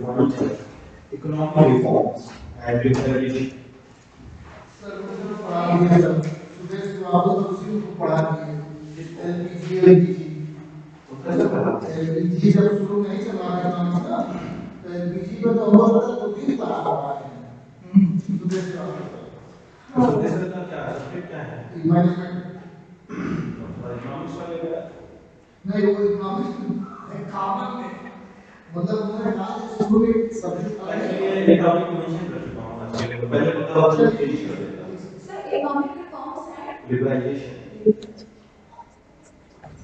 one is economic reforms and liberalization. Sir मुझे तो पढ़ा दिया सर सुबह से आपको तो उसी को पढ़ा दिए एलपीजी एलपीजी तो कैसे पढ़ा एलपीजी जब शुरू नहीं चला इकोनॉमिक्स का तो एलपीजी में तो हम लोग तो 2 3 क्लास पढ़ा है सुबह से आपको तो कैसे का क्या सब्जेक्ट क्या है मैनेजमेंट इकोनॉमिक्स वाले का नहीं वो इकोनॉमिक्स कॉमन में मतलब उन्होंने कहा कि शुरू में सब्जेक्ट एक्चुअली ये टॉपिक मेंशन कर चुका हूं आज के पहले बताओ तो फिनिश कर देता सर इकोनॉमिक रिफॉर्म्स है लिबरलाइजेशन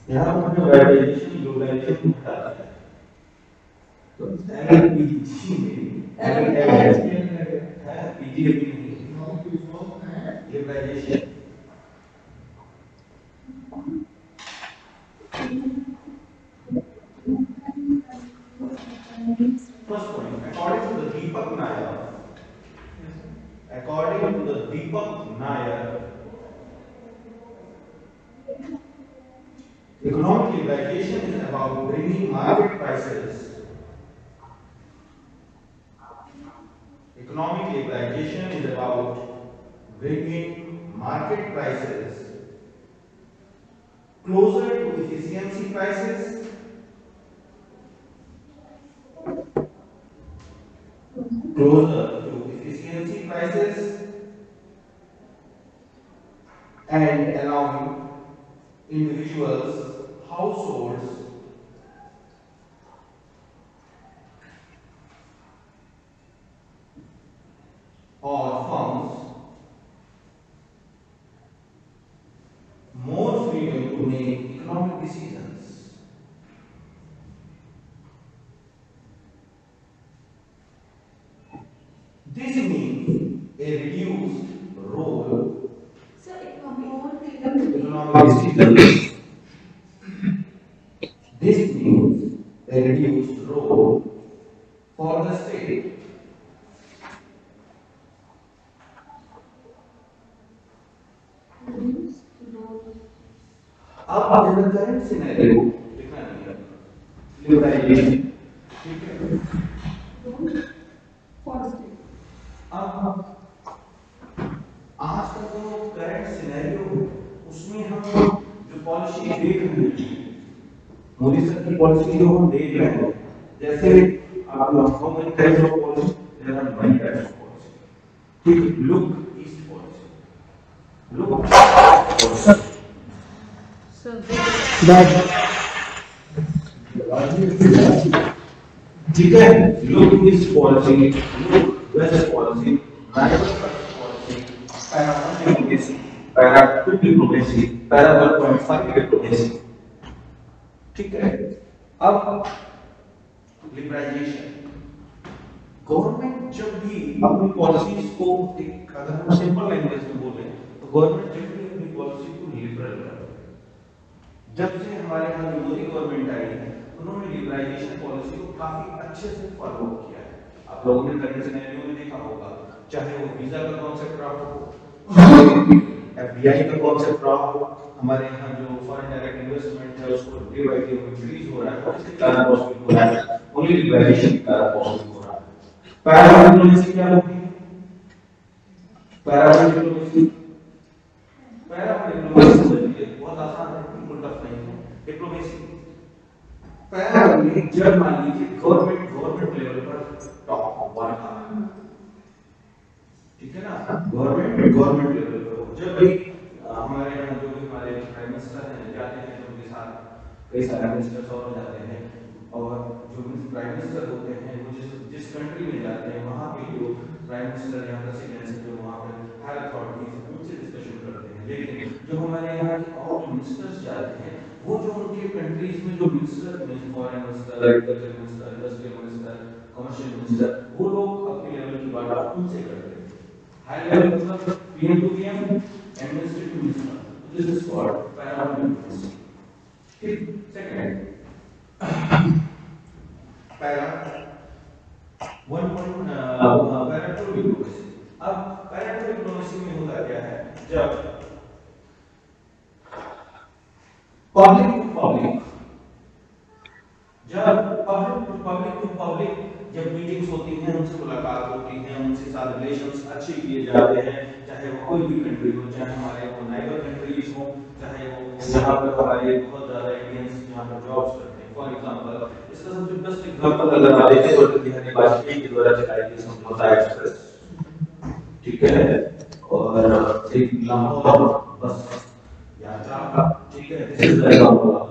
यहाँ पर हमने लिबरलाइजेशन ग्लोबलाइजेशन बताया है तो एलपीजी में है पीजी भी नहीं इकोनॉमिक रिफॉर्म है liberalisation First point, according to the Deepak Nair, economic liberalization is about bringing market prices. Economic liberalization is about bringing market prices closer to efficiency prices. Closer to efficiency prices and allowing individuals, households, or firms more freedom to make economic decisions. This means a reduced role sir economic economic decisions. This means a reduced role for the state. अब in the current scenario, लिखना नहीं है, liberalization, ठीक है? अब आज का जो करंट सिनेरियो उसमें हम जो पॉलिसी देख रहे हैं मोदी सर की पॉलिसी जो हम देख रहे हैं जैसे आप how many types of policy there are many types of policy ठीक लुक ईस्ट पॉलिसी लुक ठीक है look east policy look west policy Para 1 diplomacy, para 2 diplomacy, para 1.5 diplomacy. ठीक है अब लिबरलाइजेशन गवर्नमेंट जब भी अपनी पॉलिसीज को एक अगर हम सिंपल लैंग्वेज में बोले तो गवर्नमेंट जब भी अपनी पॉलिसी को लिबरल कर जब से हमारे यहाँ जो मोदी गवर्नमेंट आई है उन्होंने लिबरलाइजेशन पॉलिसी को काफी अच्छे से फॉलो किया है आप लोगों ने करंट सिनेरियो में देखा होगा चाहे वो वीजा का कॉन्सेप्ट रहा हो एफडीआई का कॉन्सेप्ट रहा हो हमारे यहाँ जो फॉरेन डायरेक्ट इन्वेस्टमेंट है उसको डे बाय डे इंक्रीज हो रहा है और इसके कारण पॉसिबल हो रहा है ओनली लिबरलाइजेशन के कारण पॉसिबल हो रहा है पैरा डिप्लोमेसी क्या होती है पैरा डिप्लोमेसी बहुत आसान है बिल्कुल टफ नहीं है डिप्लोमेसी पैरा में जब मान लीजिए गवर्नमेंट लेवल पर टॉप वन ठीक है ना गवर्नमेंट लेवल पर जब भी हमारे यहाँ जो भी हमारे प्राइम मिनिस्टर हैं जाते हैं तो उनके साथ कई सारे मिनिस्टर्स और जाते हैं और जो प्राइम मिनिस्टर होते हैं वो जिस कंट्री में जाते हैं वहाँ के जो प्राइम मिनिस्टर या प्रेसिडेंट है जो वहाँ पर हायर अथॉरिटीज उनसे डिस्कशन करते हैं लेकिन जो हमारे यहाँ के और जो मिनिस्टर्स जाते हैं वो जो उनके कंट्रीज में जो minister foreign minister agriculture minister industrial minister commercial minister वो लोग अपने लेवल की बात उनसे करते हैं हाई लेवल मतलब PM to PM administrative minister this is called para ठीक सेकंड पैरा 1 पैरा 2 डिप्लोमेसी अब पैरा 2 डिप्लोमेसी में होता क्या है जब पब्लिक टू पब्लिक पब्लिक जब मीटिंग्स होती हैं, उनसे मुलाकात होती है, उनसे साथ रिलेशंस अच्छे किए जाते हैं, चाहे वो कोई भी कंट्री हो, चाहे हमारे वो नाइबर कंट्रीज हो, चाहे वो यहाँ पर हमारे बहुत ज़्यादा इंडियंस यहाँ पर जॉब्स करते हैं। फॉर एग्जांपल इसका सबसे बेस्ट एग्जांपल अगर आप देखें तो बिहारी वाजपेयी के द्वारा चलाई गई समझौता एक्सप्रेस, ठीक है, और एक लाहौर बस यात्रा का, ठीक है, this is the example of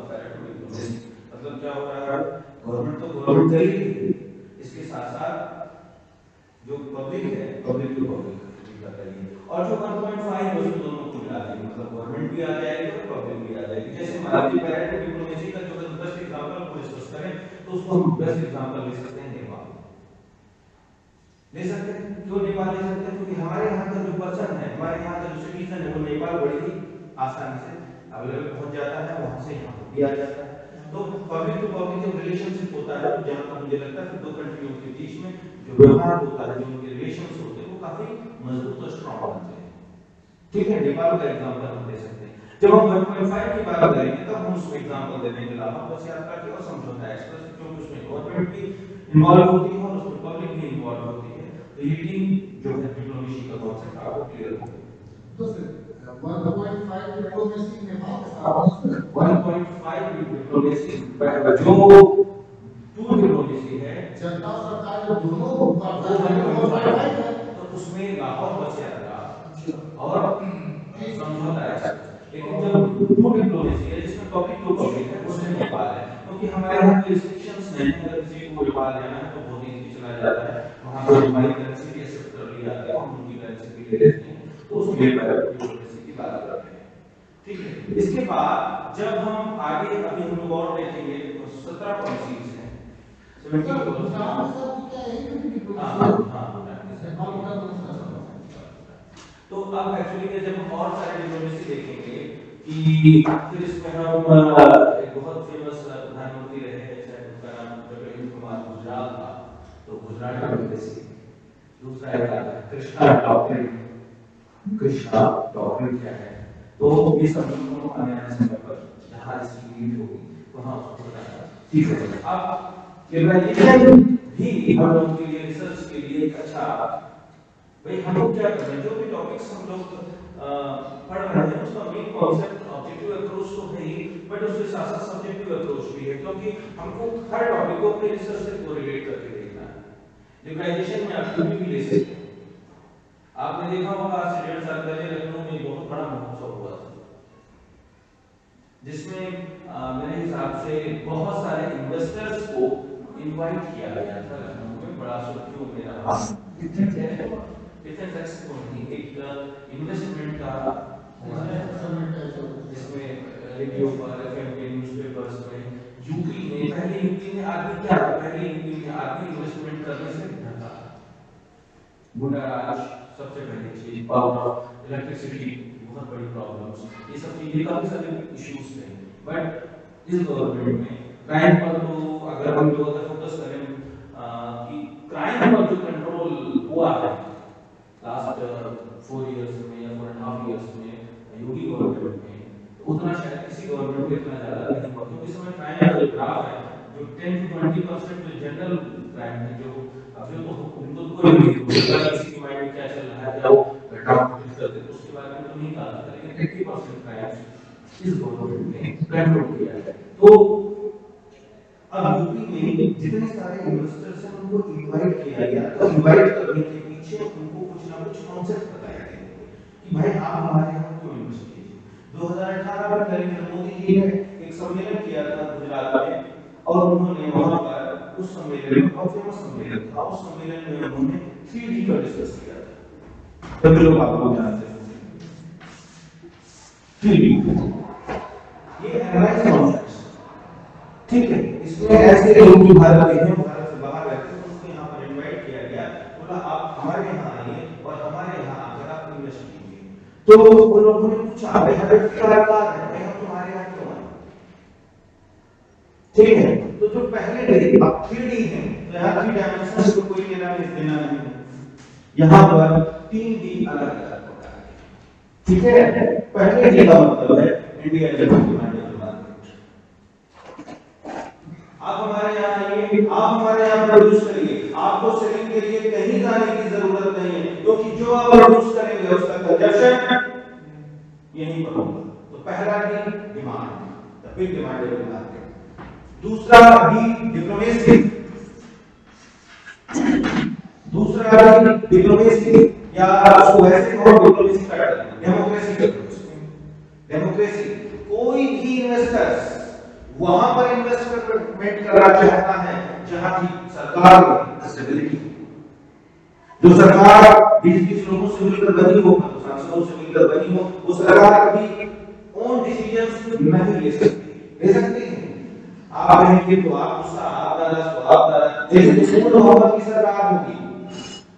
मतलब क्या हो रहा है, गवर्नमेंट तो गवर्नमेंट कर ही रही है, इसके साथ साथ जो पब्लिक है, पब्लिक टू पब्लिक कर रही है, और जो 1.5 उसमें दोनों को मिला देंगे, मतलब गवर्नमेंट भी आ जाएगी और पब्लिक भी आ जाएगी। जैसे मल्टीपैरेटल डिप्लोमेसी का जो बेस्ट एग्जांपल को डिस्कस करें तो उसको हम बेस्ट एग्जांपल ले सकते हैं नेपाल, ले सकते हैं। क्यों नेपाल ले सकते हैं? क्योंकि हमारे यहाँ का जो पर्सन है, हमारे यहाँ का जो सिटीजन है, वो नेपाल बड़ी ही आसानी से अवेलेबल पहुंच जाता है, वहां से यहाँ भी आ जाता है। तो पब्लिक टू पब्लिक रिलेशनशिप होता है, जहां पर मुझे लगता है कि दो कंट्रियों के बीच में जो व्यवहार होता है, जो उनके रिलेशंस होते हैं, वो काफी मजबूत और स्ट्रांग होते हैं। ठीक है, नेपाल का एग्जांपल हम दे सकते हैं। जब हम 1.5 की बात करेंगे तब हम उसको एग्जांपल दे देंगे लाहौर बस यात्रा की और समझौता एक्सप्रेस, क्योंकि उसमें गवर्नमेंट भी इन्वॉल्व होती है और उसमें पब्लिक भी इन्वॉल्व होती है। तो ये तीन जो है डिप्लोमेसी का कॉन्सेप्ट आपको क्लियर हो गया। तो सर 1.5 डिप्लोमेसी नेपाल के साथ 1.5 डिप्लोमेसी जो टू डिप्लोमेसी है, जनता और सरकार जो दोनों पार्टनर है, तो उसमें लाहौर बस यात्रा और समझौता है। लेकिन जब टू डिप्लोमेसी है जिसमें पब्लिक टू पब्लिक है, उसमें नेपाल है, क्योंकि हमारे यहाँ कोई रिस्ट्रिक्शंस नहीं है। अगर किसी को नेपाल जाना है तो बहुत ईजी चला जाता है, वहाँ पर हमारी करेंसी भी एक्सेप्ट कर ली जाती है, हम उनकी करेंसी भी ले लेते हैं, तो उसमें डिप्लोमेसी की बात करते हैं। ठीक है, इसके बाद जब हम आगे अभी हम लोग और देखेंगे तो 17 पॉलिसीज हैं, 17 तो अब एक्चुअली में जब हम और सारे डिप्लोमेसी देखेंगे कि फिर इसमें हम एक बहुत फेमस प्रधानमंत्री रहे हैं, शायद उनका नाम डॉक्टर कुमार गुजराल था, तो गुजराल डिप्लोमेसी। दूसरा है कृष्णा डॉक्ट्रिन। कृष्णा डॉक्ट्रिन क्या है? तो ये सब दोनों आने वाले समय पर जहाँ इसकी नीड होगी वहाँ उसको बताना ठीक है। अब इवैल्यूएशन भी हम लोगों के लिए, रिसर्च के लिए एक अच्छा, भाई हम लोग क्या कर रहे हैं, जो भी टॉपिक्स हम लोग पढ़ रहे हैं उसका मेन कॉन्सेप्ट ऑब्जेक्टिव अप्रोच तो है ही, बट उसके साथ साथ सब्जेक्टिव अप्रोच भी है, क्योंकि हमको हर टॉपिक को अपने रिसर्च से कोरिलेट करके देखना है। लिबरलाइजेशन में आप भी ले सकते हैं। आपने देखा होगा आज से 1.5 साल पहले लखनऊ में बहुत बड़ा महोत्सव हुआ था, जिसमें मेरे हिसाब से बहुत सारे इन्वेस्टर्स को इनवाइट किया गया था। लखनऊ में बड़ा सुर्खियों में रहा, डिफेंस एक्सपो नहीं, एक इन्वेस्टमेंट का जिसमें रेडियो पर, एफएम के न्यूज़पेपर्स में यूपी में आदमी क्या, पहले यूपी में आदमी इन्वेस्टमेंट करने से डरता था। गुंडाराज सबसे पहली चीज, पावर, इलेक्ट्रिसिटी बहुत बड़ी प्रॉब्लम्स, ये सब चीजें काफी सारे इश्यूज थे। बट इस गवर्नमेंट में क्राइम पर तो अगर हम लोग फोकस करें कि क्राइम पर जो कंट्रोल हुआ है लास्ट 4 इयर्स में या 4.5 इयर्स में योगी गवर्नमेंट में, तो उतना शायद किसी गवर्नमेंट में इतना ज्यादा नहीं हुआ, क्योंकि इस समय क्राइम का जो ग्राफ है, जो 10 to 20% जो जनरल क्राइम है, जो अभी तो उनको कोई नहीं पता किसी के माइंड में क्या चल रहा है, क्या वो घटना कर देते, उसके बारे में तो नहीं कहा जाता, लेकिन 80% क्राइम इस गवर्नमेंट ने कंट्रोल किया है। तो अब यूपी में जितने सारे इन्वेस्टर्स हैं उनको इनवाइट किया गया, तो इनवाइट करने के पीछे उनको कुछ ना कुछ कॉन्सेप्ट बताया गया कि भाई आप हमारे यहाँ क्यों इन्वेस्ट कीजिए। 2018 में नरेंद्र मोदी जी ने एक सम्मेलन किया था गुजरात में, और उन्होंने वहां पर उस सम्मेलन में, बहुत फेमस सम्मेलन था, उस सम्मेलन में उन्होंने 3D का डिस्कस किया था। सब लोग आपको जानते हैं 3D, ये एनालाइज कॉन्सेप्ट्स, ठीक है। इसमें ऐसे लोग जो भारत के हैं, भारत से बाहर रहते हैं, उनको यहाँ पर इनवाइट किया गया, बोला आप हमारे यहाँ आइए और हमारे यहाँ आकर आप इन्वेस्ट कीजिए। तो उन लोगों ने पूछा भाई हमें क्या है, भाई हम तुम्हारे यहाँ क्यों आए, ठीक है। तो जो पहले अब 3D है, तो यहाँ 3 डायमेंशंस को कोई लेना देना नहीं, यहाँ पर 3D अलग अलग होता है, ठीक है। पहले D का मतलब है इंडिया डेवलपमेंट मार्केट। अब हमारे यहाँ आइए, आप हमारे यहाँ प्रोड्यूस करिए, आपको सेलिंग के लिए कहीं जाने की जरूरत नहीं है, क्योंकि जो आप प्रोड्यूस करेंगे उसका कंजप्शन यहीं पर होगा। तो पहला D demand, the big demandable market. दूसरा डी डिप्लोमेसी, दूसरा डी डिप्लोमेसी या उसको वैसे कहो डिप्लोमेसी का डेमोक्रेसी का डेमोक्रेसी। कोई भी इन्वेस्टर्स वहां पर इन्वेस्टमेंट करना चाहता है जहां की सरकार में स्टेबिलिटी, जो सरकार 20 लोगों से मिलकर बनी हो, सांसदों से मिलकर बनी हो, वो सरकार कभी ओन डिसीजंस नहीं ले सकती है। आप कहेंगे तो आप उसका आप जैसे पूर्ण बहुमत की सरकार होगी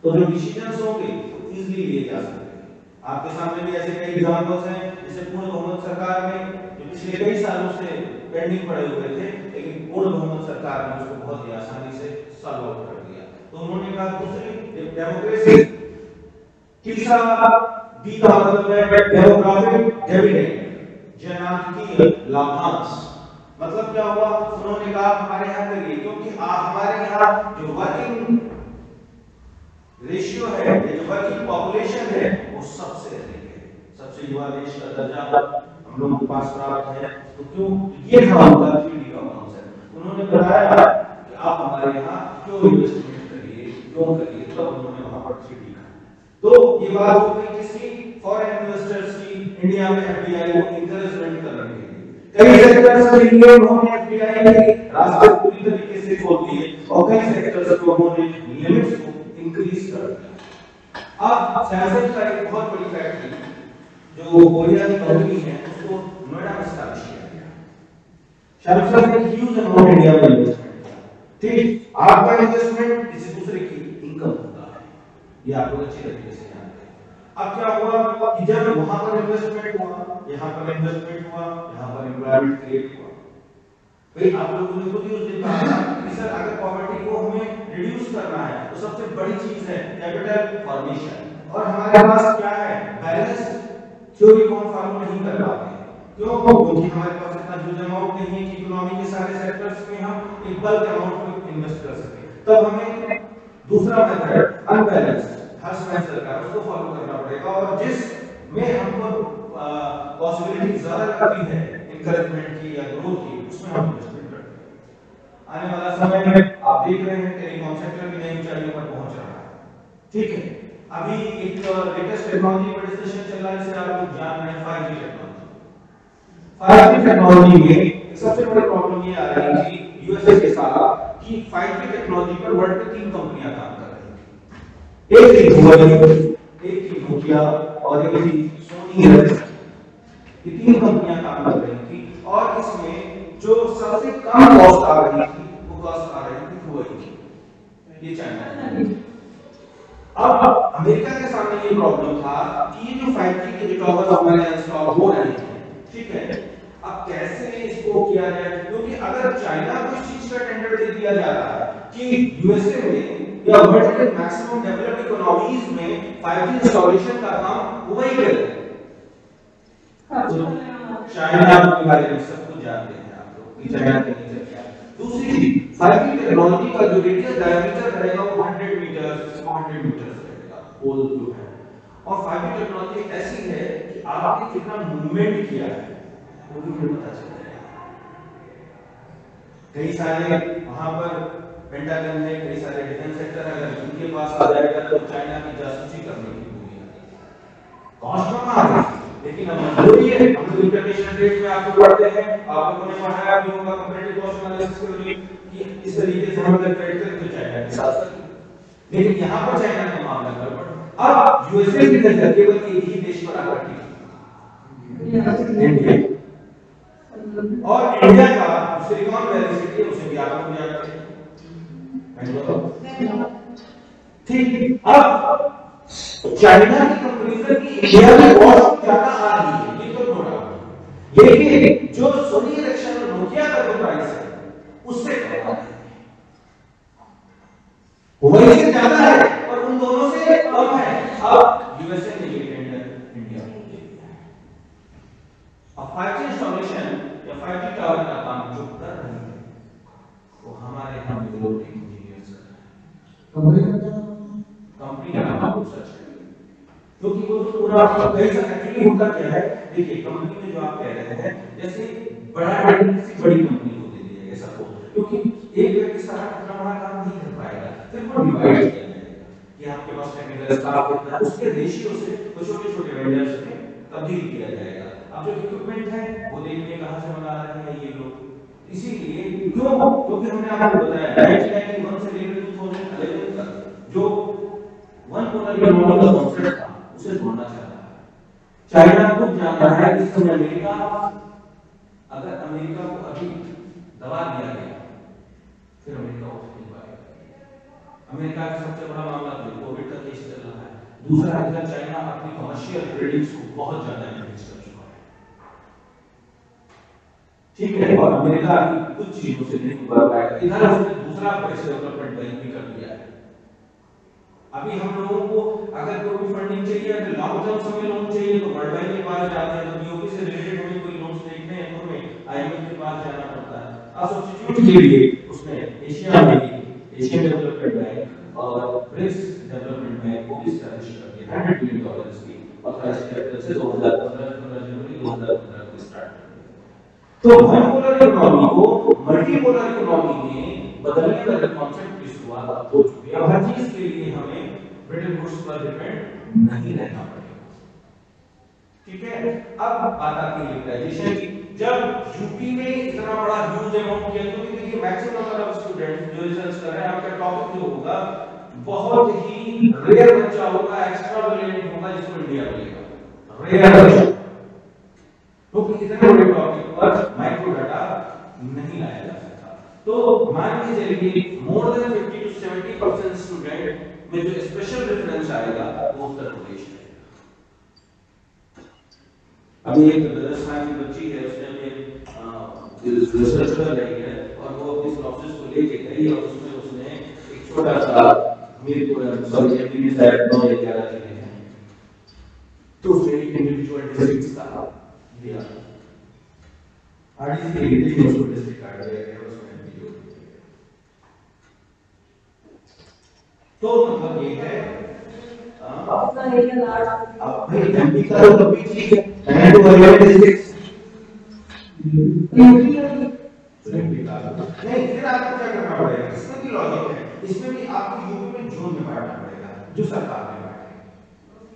तो जो डिसीजंस होंगे वो इजीली लिए जा सकते हैं। आपके सामने भी ऐसे कई एग्जांपल्स हैं, जैसे पूर्ण बहुमत सरकार में जो पिछले कई सालों से पेंडिंग पड़े हुए थे, लेकिन पूर्ण बहुमत सरकार ने उसको बहुत ही आसानी से सॉल्व आउट कर दिया। तो उन्होंने कहा दूसरी डेमोक्रेसी। तीसरा डी का मतलब है डेमोग्राफिक डिविडेंड, जनांकीय लाभांश। मतलब क्या हुआ, उन्होंने कहा हमारे यहाँ करिए, क्योंकि हमारे यहाँ जो वर्किंग रेशियो है, जो वर्किंग पॉपुलेशन है, वो सबसे अधिक है, सबसे युवा देश का दर्जा हम लोगों के पास प्राप्त है। तो क्यों ये था उनका 3D का कॉन्सेप्ट। उन्होंने बताया कि आप हमारे यहाँ क्यों इन्वेस्टमेंट करिए, क्यों करिए, तो उन्होंने वहां पर 3D का। तो ये बात हो गई किसकी, फॉरेन इन्वेस्टर्स की, इंडिया में एफडीआई को इंकरेजमेंट करने के लिए। कई सेक्टर्स के लिए उन्होंने एफडीआई के रास्ते पूरी तरीके से खोल दिए और कई सेक्टर्स को उन्होंने लिमिट्स को इंक्रीज कर दिया। अब सैमसंग का एक बहुत बड़ी फैक्ट्री जो कोरिया की कंपनी है उसको नोएडा में स्टैब्लिश किया गया। सैमसंग ने ह्यूज अमाउंट इंडिया में इन्वेस्टमेंट किया। ठीक, आपका इन्वेस्टमेंट किसी दूसरे की इनकम होता है, ये आप लोग अच्छी तरीके से जानते हैं। अब क्या हुआ कि जब वहां पर इन्वेस्टमेंट हुआ, यहाँ पर इन्वेस्टमेंट हुआ, यहाँ पर एम्प्लॉयमेंट क्रिएट हुआ। भाई आप लोगों ने खुद ही उस दिन कहा कि सर अगर पॉवर्टी को हमें रिड्यूस करना है तो सबसे बड़ी चीज है कैपिटल फॉर्मेशन, और हमारे पास क्या है, बैलेंस थ्योरी को हम फॉलो नहीं कर पाते। क्यों? क्योंकि हमारे पास इतना ह्यूज अमाउंट नहीं है कि इकोनॉमी के सारे सेक्टर्स में हम एक बल्क अमाउंट में इन्वेस्ट कर सकें। तब हमें दूसरा मेथड अनबैलेंस हर समय सरकार उसको फॉलो करना पड़ेगा, और जिस में हमको पॉसिबिलिटी ज्यादा लगती है एनकरेजमेंट की या ग्रोथ की, उसमें हम इन्वेस्टमेंट करते हैं। आने वाला समय में आप देख रहे हैं टेलीकॉम सेक्टर भी नई ऊंचाइयों पर पहुंच रहा है। ठीक है, अभी एक लेटेस्ट टेक्नोलॉजी पर डिस्कशन चल रहा है, जिसे आप लोग जान रहे हैं 5G टेक्नोलॉजी। 5G टेक्नोलॉजी में एक सबसे बड़ी प्रॉब्लम ये आ रही थी यूएसए के साथ कि 5G टेक्नोलॉजी पर वर्ल्ड में 3 कंपनियां काम कर रही थी। एक थी हुआई, एक थी नोकिया और एक थी सोनी एरिक्सन। ये 3 कंपनियां काम कर रही थी, और इसमें जो सबसे कम कॉस्ट आ रही थी वो कॉस्ट आ रही थी हुआई की, ये चाइना। अब अमेरिका के सामने ये प्रॉब्लम था कि ये जो 5G के जो टॉवर्स हमारे यहाँ इंस्टॉल हो रहे हैं, ठीक है, अब कैसे इसको किया जाए, क्योंकि अगर चाइना को इस चीज का टेंडर दे दिया जाता है कि यूएसए में या वर्ल्ड के मैक्सिमम डेवलप्ड इकोनॉमीज में 5G इंस्टॉलेशन का काम वही करे। चाइना के बारे में सब कुछ जानते हैं आप लोग कि चाइना के नीचे क्या है। दूसरी 5G टेक्नोलॉजी का जो रेडियस डायमीटर रहेगा वो 100 मीटर 200 मीटर रहेगा होल जो है, और 5G टेक्नोलॉजी ऐसी है कि आपने कितना मूवमेंट किया है वो भी पता चल जाएगा। कई सारे वहां पर पेंटागन में कई सारे डिफेंस सेक्टर अगर उनके पास आ जाएगा तो चाइना की जासूसी करने की पूरी कॉस्ट कम आ गई, लेकिन अब मजबूरी है, हम लोग इंटरनेशनल रेट में आपको पढ़ते हैं, आप लोगों ने पढ़ाया भी होगा कंपैरेटिव कॉस्ट एनालिसिस के लिए कि इस तरीके से हम अगर ट्रेड करें तो चाइना के साथ, लेकिन यहां पर चाइना का मामला गड़बड़। अब यूएसए की नजर केवल एक ही देश पर आकर टिकी, इंडिया, और इंडिया का सिलिकॉन वैली सिटी उसे भी आप लोग जानते हैं, बेंगलुरु। ठीक, अब चाइना की कंपैरिजन की इंडिया में कॉस्ट ज्यादा आ रही है, ये तो नो डाउट, लेकिन जो सोनी इलेक्शन और नोकिया का जो प्राइस है उससे कम है, वही से ज्यादा है और उन दोनों से कम है। अब यूएसए ने ये टेंडर इंडिया को दे दिया है। अब 5G इंस्टॉलेशन या 5G टावर का काम जो कर रही है वो कंपनी का क्या कंपनी का नाम आपको सर्च करिए, क्योंकि वो जो पूरा कई सारे एक्चुअली होता क्या है, देखिए कंपनी में जो आप कह रहे हैं, जैसे किसी बड़ी कंपनी को दे दिया गया सपोज, क्योंकि एक व्यक्ति सारा इतना बड़ा काम नहीं कर पाएगा, फिर वो डिवाइड किया जाएगा कि आपके पास टेक्निकल स्टाफ कितना है, उसके रेशियो से वो छोटे-छोटे वेंडर्स में तब्दील किया जाएगा। अब जो इक्विपमेंट है वो देखिए कहां से मंगा रहे हैं ये लोग, इसीलिए क्यों, क्योंकि हमने आपको बताया 1991 से लेकर 2011 तक जो वन पोलर इकोनॉमी का कॉन्सेप्ट था उसे तोड़ना चाहता है। चाइना खुद जानता है कि इस समय अमेरिका, अगर अमेरिका को अभी दबा दिया गया फिर अमेरिका उठ नहीं पाएगा। अमेरिका का सबसे बड़ा मामला तो कोविड का केस चल रहा है, दूसरा है चाइना अपनी कमर्शियल ट्रेडिंग्स को बहुत ज्यादा इंक्रीज कर चुका है, ठीक है, और अमेरिका की कुछ चीजों से नहीं उबर पाएगा। इधर उसने दूसरा पैसे डेवलपमेंट बैंक भी कर दिया है। अभी हम लोगों को अगर कोई भी फंडिंग चाहिए, अगर लॉन्ग टर्म समय लोन चाहिए तो वर्ल्ड बैंक के पास जाते हैं, तो बीओपी से रिलेटेड हमें कोई लोन्स देखने हैं तो हमें आईएमएफ के पास जाना पड़ता है। अब सब्स्टिट्यूट के लिए उसने एशिया में एशियन डेवलपमेंट बैंक और ब्रिक्स डेवलपमेंट बैंक को एस्टैब्लिश कर दिया $100 बिलियन की ऑथराइज्ड कैपिटल से 2015 जनवरी 2015 को स्टार्ट कर दिया। तो बाइपोलर इकोनॉमी को मल्टीपोलर इकोनॉमी में बदलने का जो कॉन्सेप्ट की शुरुआत हो चुकी है। हर चीज के लिए हमें ब्रिटेन गुड्स पर डिपेंड नहीं रहना पड़ेगा, ठीक है। अब बात आती है लिबरलाइजेशन की। जब यूपी में इतना बड़ा ह्यूज अमाउंट किया, तो देखिए मैक्सिमम नंबर ऑफ स्टूडेंट्स जो रिसर्च कर रहे हैं, आपका टॉपिक जो होगा बहुत ही रेयर बच्चा होगा, एक्स्ट्रा ब्रिलियंट होगा जिसको इंडिया मिलेगा, रेयर बच्चा, क्योंकि इतने बड़े टॉपिक पर माइक्रो डाटा नहीं लाया जा सकता। तो मान के चलिए मोर देन 50 to 70% स्टूडेंट में जो स्पेशल रेफरेंस आएगा वो उत्तर प्रदेश में। अभी एक राजस्थान की बच्ची है, उसने अपने रिसर्च कर रही है और वो अपने प्रोसेस को लेके गई और उसमें उसने एक छोटा सा मीरपुर सॉरी एमपी साइड 9 या 11 जिले हैं, तो उसने एक इंडिविजुअल डिस्ट्रिक्ट का दिया, आरडीसी के लिए उसको डिस्ट्रिक्ट कार्ड दिया गया, उसमें एमपी जोड़ दिया गया। तो मतलब ये है अब भाई एमपी का तो कभी ठीक है, मैंने तो वही डिस्ट्रिक्ट नहीं, फिर आपको क्या करना पड़ेगा, इसमें भी लॉजिक है, इसमें भी आपको यूपी में जोन में बांटना पड़ेगा जो सरकार ने बांटे,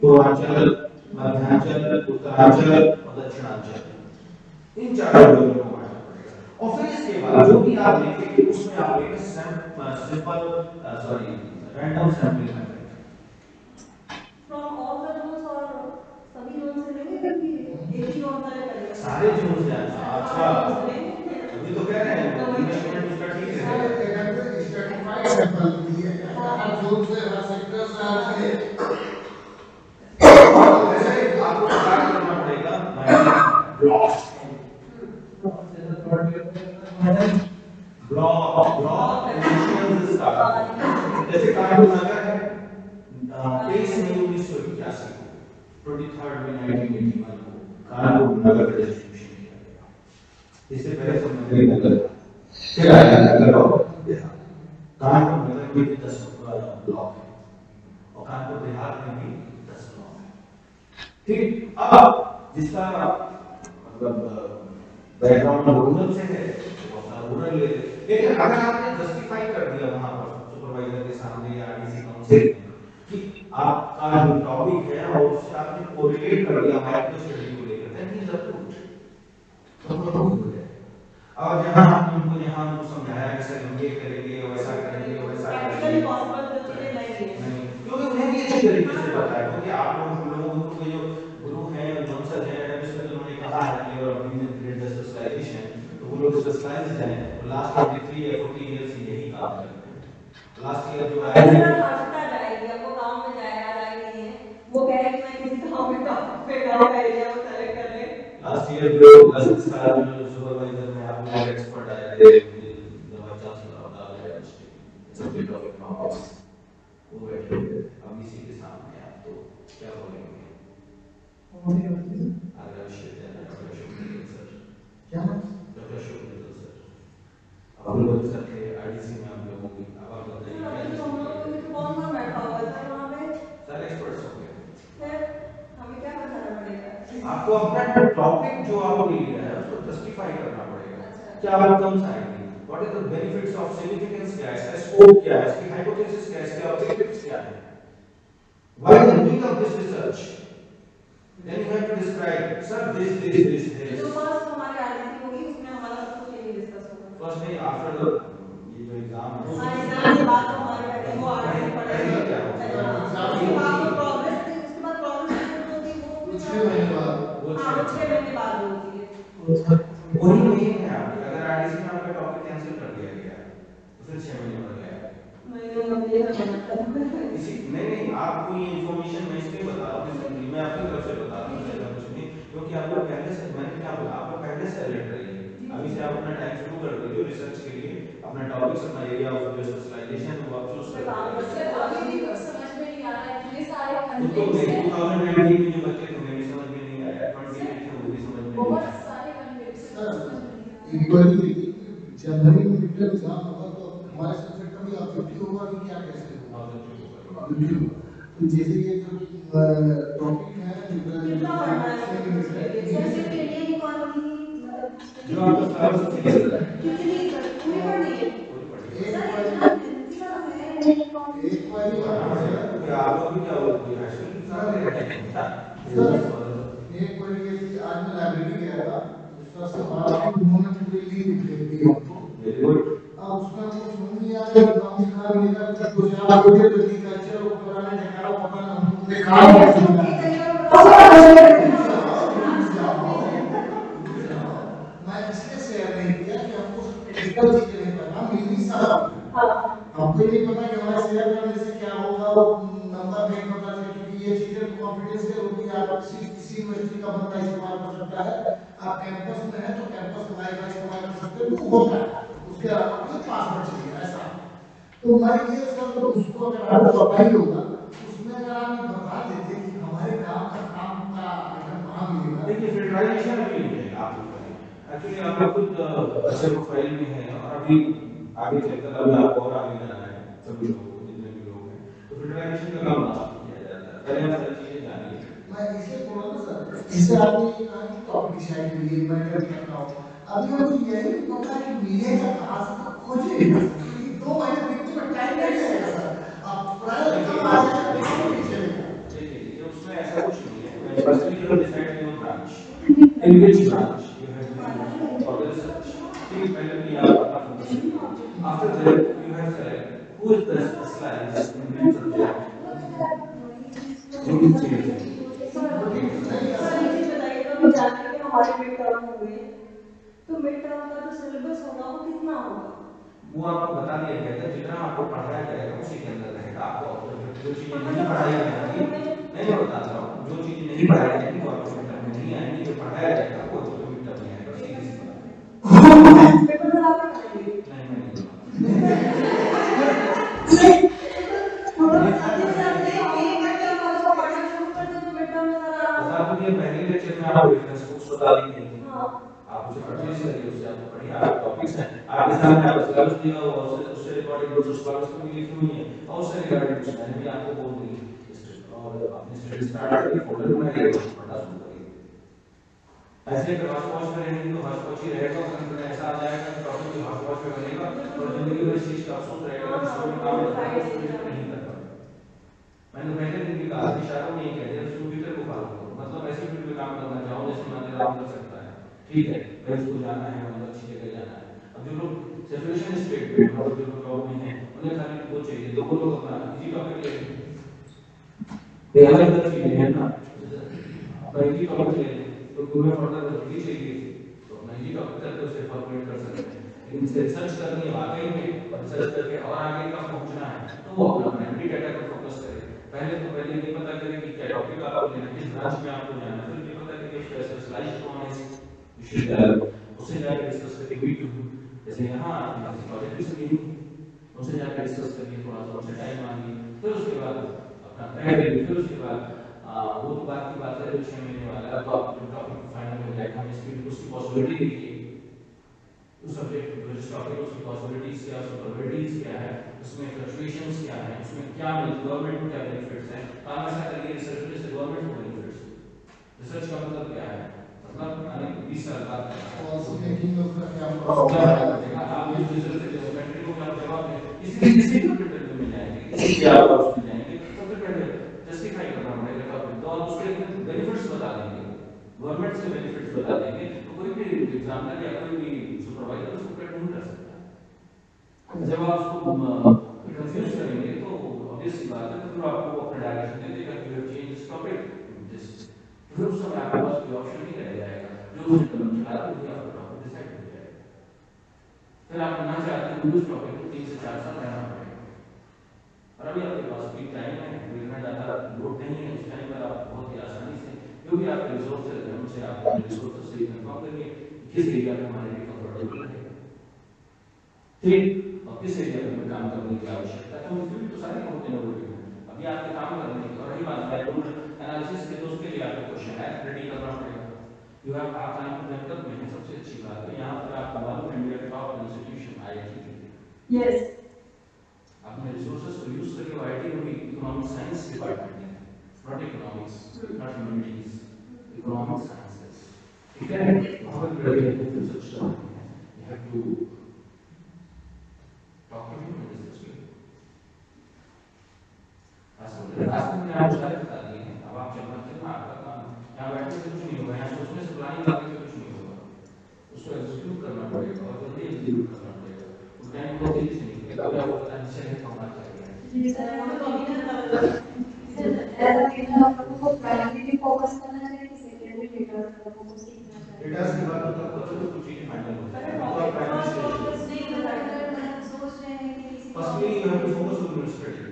पूर्वांचल, मध्यांचल, उत्तरांचल और दक्षिणांचल, इन चार जोनों में बांटना पड़ेगा। और फिर इसके बाद जो भी आप लेंगे उसमें आप लेंगे simple random sampling method From all the zones और सभी zones से लेंगे कि एक ही zone का करेंगे? सारे जोन से। अच्छा, अभी तो कह रहे हैं इन्वेस्टमेंट उसका ठीक है, स्ट्रेटिफाइड सैंपल लिए हर जोन से, हर सेक्टर से, हर जगह वैसे आपको स्टार्ट करना पड़ेगा ब्लॉक्स, ब्लॉक इनिशियल स्टार्ट, जैसे कानपुर नगर है 23 मई 1981 को 23 मई 1981 को कानपुर नगर का डिस्ट्रीब्यूशन किया गया। इससे पहले समझ नगर फिर आया नगर और कानपुर नगर में भी 10 ब्लॉक है और कानपुर देहात में भी 10 ब्लॉक है, ठीक। अब जिसका मतलब बैकग्राउंड रूरल से है तो अपना रूरल ले, लेकिन अगर आपने जस्टिफाई कर दिया वहां पर सुपरवाइजर के सामने या आरडीसी काउंसिल कि आपका जो टॉपिक है और उससे आपने कोरिलेट कर दिया माइक्रो स्टडी को लेकर, देन ही इज अप्रूव्ड, तो अप्रूव हो जाए। और जहां हमको यहां हमको समझाया कि सर हम ये करेंगे वैसा करेंगे वैसा करेंगे, पॉसिबल जो चीजें नहीं, क्योंकि उन्हें भी अच्छी तरीके से पता है, क्योंकि आप लोग हम लोगों को जो गुरु हैं वंशज हैं एडमिनिस्ट्रेटर उन्होंने कहा है कि और ग्रेड स्पेशलाइजेशन, तो वो लोग स्पेशलाइज्ड हैं, लास्ट 43 या 40 इयर्स से यही काम कर रहे हैं। लास्ट ईयर जो आया है भाषा जाएगी, अब वो गांव में जाएगा नहीं है, वो कह रहे कि मैं किसी गांव में टॉपिक पे गांव का एरिया को सेलेक्ट कर ले। लास्ट ईयर जो सुपरवाइजर में आप लोग एक्सपर्ट आए थे दवा chancellor of the university subject of economics, वो बैठे हुए अब इसी के सामने आप तो क्या बोलेंगे? अगर विश्वविद्यालय डॉक्टर शुक्रिया सर, क्या डॉक्टर शुक्रिया सर, आप लोग सर थे आईडीसी में, आप लोगों की अब आप बताइए क्या आपको अपना टॉपिक जो आपने लिया है उसको जस्टिफाई करना पड़ेगा। क्या आउटकम्स आएंगे, what is the benefits of significance, क्या है इसका स्कोप, क्या है इसकी हाइपोथेसिस, क्या है इसके ऑब्जेक्टिव्स, क्या है, why the doing of this research, then you have to describe sir this जो फर्स्ट हमारी आरटीसी होगी उसमें हमारा सब कुछ यही डिस्कस होगा। फर्स्ट नहीं, आफ्टर द ये जो एग्जाम है हां, एग्जाम के बाद तो हमारे पहले वो आरटीसी पढ़ेंगे, क्या होगा, उसके बाद तो प्रोग्रेस थी, उसके बाद प्रोग्रेस रिपोर्ट होती है वो 6 महीने बाद, वो हां, वो 6 महीने बाद होती है। वही नहीं है आपके, अगर आरटीसी में आपका टॉपिक कैंसिल कर दिया गया तो फिर 6 महीने हो गया। इसी नहीं आप कोई इन्फॉर्मेशन मैं इसलिए बता रहा हूँ, मैं आपकी तरफ से बता रहा हूँ ऐसा कुछ नहीं, क्योंकि आप लोग पहले से, मैंने क्या बोला, आप लोग पहले से अलर्ट रहिए, अभी से आप अपना टाइम शुरू कर दीजिए रिसर्च के लिए, अपना टॉपिक्स, अपना एरिया ऑफ स्पेशलाइजेशन वो आप चूज कर सर अभी भी कुछ समझ में नहीं आ रहा है, इतने सारे तो कंटेंट्स हैं, 2019 में जो बच्चे थे मेरी समझ में नहीं आया, 20 में थे वो भी समझ में नहीं बहुत आया। सारे कंटेंट्स हैं, समझ में नहीं आ रहा। एक बार देखिए जनवरी में मिड टर्म एग्जाम होगा तो हमारे सब्जेक्ट का भी ऑब्जेक्टिव होगा कि क्या कैसे होगा, ऑब्जेक्टिव। तो जैसे ये जो टॉपिक है कितना पढ़ना है सर, सिर्फ इंडियन इकोनॉमी मतलब जो आपका सिलेबस क्लियर है, कितनी पूरी पढ़नी है सर, इतना हिंदी का है इंडियन इकोनॉमी। एक बार फिर आप लोग भी क्या हो गया है स्कूल साथ रहते एक बार ये थी, आज मैं लाइब्रेरी गया था, उसका सवाल उन्होंने पूरी लीड लिख दी हमको, वेरी गुड। अब उसमें हमको समझ नहीं आया कि कौन सी खाना मिलेगा, तो कुछ आप लोग के कल्चर को पुराने ठिकाना पता ना हमको दिखा मैं इसलिए शेयर नहीं किया कि हमको टेक्निकल चीजें नहीं पता, मिली सब हमको ये नहीं पता कि हमारे शेयर करने से क्या होगा, वो नंबर नहीं पता चले, क्योंकि ये चीजें कॉन्फिडेंशियल होती है, आप किसी यूनिवर्सिटी का बंदा इस्तेमाल कर सकता है, आप कैंपस में है तो कैंपस वाईफाई इस्तेमाल कर सकते हो, वो होता है, उसके अलावा कोई पासवर्ड चाहिए ऐसा। तो मैं ये सर तो उसको अगर आपको पता ही होगा, उसमें अगर आप ये बता देते कि हमारे काम का आइटम कहाँ मिलेगा। देखिए फिल्ट्राइजेशन अभी नहीं है आप लोग करें, एक्चुअली आप लोग खुद अच्छे प्रोफाइल में हैं और अभी आगे चलकर अभी आपको और आगे जाना है, सभी लोगों को जितने भी लोग हैं, तो फिल्ट्राइजेशन का काम लास्ट में किया जाता है, पहले आप सारी चीजें जानिए। मैं इसलिए बोल रहा हूँ सर, इससे आपने ये कहा कि टॉपिक डिसाइड करिए, मैं क्या करना हो, अभी हमको यही नहीं पता कि मिलेगा कहाँ से, तो खोजे 2 महीने बीच में टाइम नहीं लगेगा सर, अब प्राय कम आ जाएगा, काम नहीं चलेगा। देखिए उसमें ऐसा कुछ नहीं है, firstly you decide your branch, in which branch you have to for the research, ठीक पहले भी आप अपना फोकस करिए, after that you have select who is the specialized in which subject, in चीज तो जानते हैं हमारे मिड टर्म हो गए, तो मिड टर्म का जो सिलेबस होगा वो कितना होगा, वो आपको बता दिया गया था, जितना आपको पढ़ाया जाएगा उसी के अंदर रहेगा, आपको जो चीजें नहीं पढ़ाई जाएंगी, नहीं मैं बताता हूँ, जो चीजें नहीं पढ़ाई जाएंगी वो आपको मिड टर्म में नहीं आएंगी, जो पढ़ाया जाएगा वो आपको मिड टर्म में आएगा, सीधी सी बात। पेपर सर आप पढ़ाएंगे नहीं मैं नहीं बता दूं, पहले लेक्चर में आपको रेफरेंस बुक्स बता दी गई थी, आप उसे परचेज करिए, उससे आपको पढ़िए, आप टॉपिक्स हैं आपके सामने, आप सिलेबस दिया हुआ है, उससे रिकॉर्डिंग कुछ सिलेबस में लिखी हुई है और उससे रिगार्डिंग कुछ मैंने भी आपको बोल दी और अपनी स्टडी स्टार्ट करिए, फोल्डर में आइए, पढ़ना शुरू करिए। ऐसे अगर हॉस्पॉच में रहेंगे तो हॉस्पॉच ही रहेगा, उसमें ऐसा आ जाएगा कि टॉपिक भी हॉस्पॉच में बनेगा और जिंदगी में इस चीज का अफसोस रहेगा कि इसमें काम नहीं कर पाए। मैंने पहले दिन भी कहा कि शायद नहीं कह दिया कंप्यूटर को फॉलो करो, मतलब ऐसे फील्ड में काम करना चाहो जैसे माने राम कर सकता है, ठीक है भाई उसको जाना है, मतलब अच्छी जगह जाना है। अब जो लोग सेचुरेशन स्टेट में और जो लोग जॉब में हैं उन्हें खाली वो चाहिए, तो वो लोग अपना इजी टॉपिक ले लें, ये अलग अलग चीजें हैं ना, अपना इजी टॉपिक ले लें, तो तुम्हें फर्दर जल्दी चाहिए तो अपना इजी टॉपिक करके उसे फॉर्मुलेट कर सकते हैं, लेकिन इसे रिसर्च करनी है वाकई में, रिसर्च करके और आगे का पहुंचना है तो वो अपना प्राइमरी डाटा पर फोकस करे। पहले ये पता करें कि क्या टॉपिक आपको लेना है, किस ब्रांच में आपको जाना है, फिर ये पता करें कि स्पेशलाइज्ड कौन है इस विषय में, उससे जाकर डिस्कस करें वीक टू, जैसे यहाँ आपने किसी प्रोजेक्ट की समीटिंग, उससे जाकर डिस्कस करिए, थोड़ा सा उससे टाइम मांगिए, फिर उसके बाद अपना तय करिए, फिर उसके बाद वो तो बात की बात है जो 6 महीने वाला है, तो आप जो टॉपिक फाइनल हो जाएगा, हम इसकी उसकी पॉसिबिलिटी देखिए, उस सब्जेक्ट जो जिस टॉपिक उसकी पॉसिबिलिटीज क्या, उसकी प्रोबेबिलिटीज क्या है, उसमें फ्लक्चुएशंस क्या है, उसमें क्या गवर्नमेंट को क्या बेनिफिट्स हैं, काम ऐसा करिए रिसर्च से गवर्नमेंट को बेनिफिट्स, रिसर्च का मतलब क्या है? मतलब मैंने 20 साल बाद पॉलिसी मेकिंग में उसका क्या क्या प्रॉब्लम है? है? आप इस रिसर्च से कंट्री को आप जवाब दें, इसलिए किसी भी इंटरव्यू में जाएंगे, किसी भी आप उसमें जाएंगे, सबसे पहले जस्टिफाई करना पड़ेगा टॉपिक, तो आप उसके बेनिफिट्स बता देंगे, गवर्नमेंट के बेनिफिट्स बता देंगे, तो कोई भी एग्जामिनर या कोई भी सुपरवाइजर उसको कट नहीं कर सकता। जब आप उसको कंफ्यूज करेंगे तो ऑब्वियस सी बात है, तो फिर आपको वो अपना डायरेक्शन दे देगा कि you have change this topic this, फिर उस समय आपके पास कोई ऑप्शन नहीं रह जाएगा, जो उसने कलम चला वही आपका टॉपिक डिसाइड हो जाएगा। फिर आप ना चाहते तो उस टॉपिक को 3 से 4 साल रहना पड़ेगा, और अभी आपके पास भी टाइम है, इतना ज़्यादा लोड नहीं है, उस टाइम पर आप बहुत ही आसानी से जो भी आपके रिसोर्सेज हैं उनसे आप अपने रिसोर्सेज से कंफर्म करिए किस एरिया में हमारे लिए कंफर्टेबल रहेगा, ठीक, और किस एरिया में काम करने की आवश्यकता है। तो इसमें तो सारे बहुत इनोवेटिव हैं, अभी आपके काम करने की। और रही बात बैकग्राउंड एनालिसिस के, तो उसके लिए आपको क्वेश्चन रेडी करना पड़ेगा। यू हैव आप कानपुर जनपद में है, सबसे अच्छी बात है, यहाँ पर आपको मालूम है इंडिया के टॉप इंस्टीट्यूशन IIT के, यस, अपने रिसोर्सेज को यूज करिए। IIT में भी इकोनॉमिक साइंस डिपार्टमेंट है, not economics, not humanities, economic sciences, ठीक है। वहाँ पर भी रिसर्च करना है, you have to talk to him and discuss with him. रास्ते में आपको सारे बता दिए हैं, अब आप चलना चलना आपका काम, यहाँ बैठने से कुछ नहीं होगा, यहाँ सोचने से प्लानिंग करने से कुछ नहीं होगा, उसको एग्जीक्यूट करना पड़ेगा और जल्दी एग्जीक्यूट करना पड़ेगा, उस टाइम को तेजी से निकलेगा, पूरा पता नहीं चलेगा होना चाहिए। जी सर, हम तो अभी तक सर ऐसा कहना आप लोगों को प्राइमरी फोकस करना चाहिए कि सेकेंडरी डेटा पर फोकस करना चाहिए? डेटा की बात तो तब करो जब कुछ चीजें फाइनल हो जाए, तो आप प्राइमरी फर्स्ट स्टेज फोकस पे नहीं होता है, मतलब सोच रहे हैं कि किसी firstly you have to focus on your study,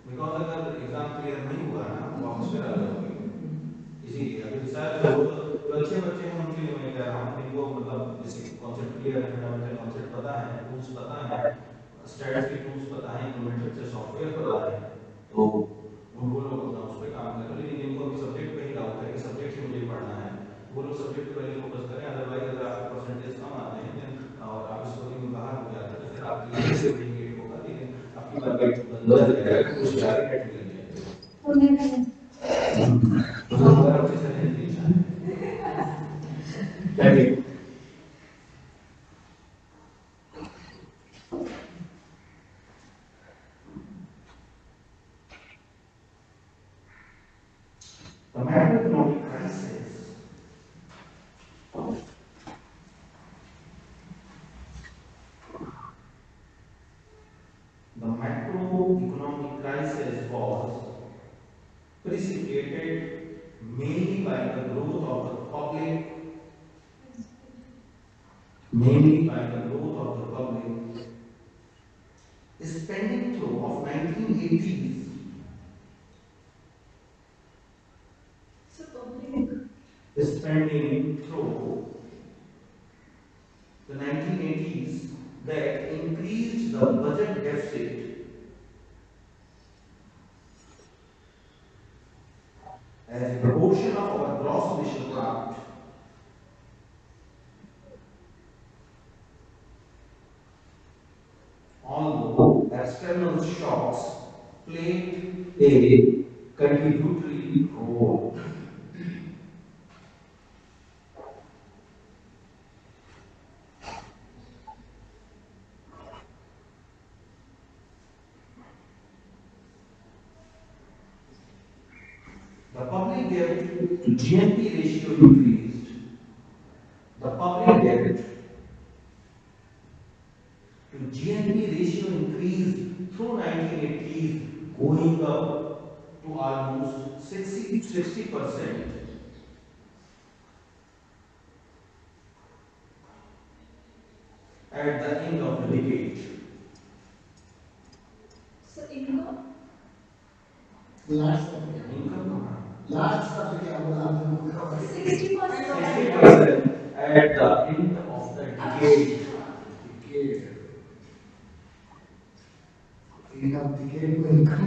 because अगर एग्जाम क्लियर नहीं हुआ ना तो वापस फिर आ जाओगे। इसीलिए अगर रिसर्च जो अच्छे बच्चे हैं उनके लिए मैं कह रहा हूँ, जिनको मतलब जैसे कॉन्सेप्ट क्लियर है, फंडामेंटल कॉन्सेप्ट पता है, टूल्स पता है, स्टैट्स के टूल्स पता है, इम्प्लीमेंटेड से सॉफ्टवेयर पता है, तो उनको लोग अपना उस पर काम करें। लेकिन जिनको अभी सब्जेक्ट पे ही डाउट है कि सब्जेक्ट ही मुझे पढ़ना है, वो लोग सब्जेक्ट पे पहले फोकस करें। अदरवाइज अगर आपके परसेंटेज कम आते हैं और आप इस कोडिंग में बाहर हो जाते हैं तो फिर आपके लिए से वेट होगा, लेकिन आपकी बार वेट बंद हो जाएगा, कुछ आगे नेट मिल जाएगा, तो हमारा अच्छे से नहीं दिखता है। चलिए the macroeconomic crisis the macroeconomic crisis was precipitated mainly by the growth of the public spending through of 1980s. So public Spending through the 1980s that increased the budget deficit as a proportion of our gross national product. Although external shocks played a contributory role. The public debt to GNP ratio increased. The public debt to GNP ratio increased through 1980s, going up to almost 60% at the end of the decade. Sir इनका last Income कहाँ? Last का तो क्या बोला आपने? 60% 60% at the end of the decade. Income ticket को income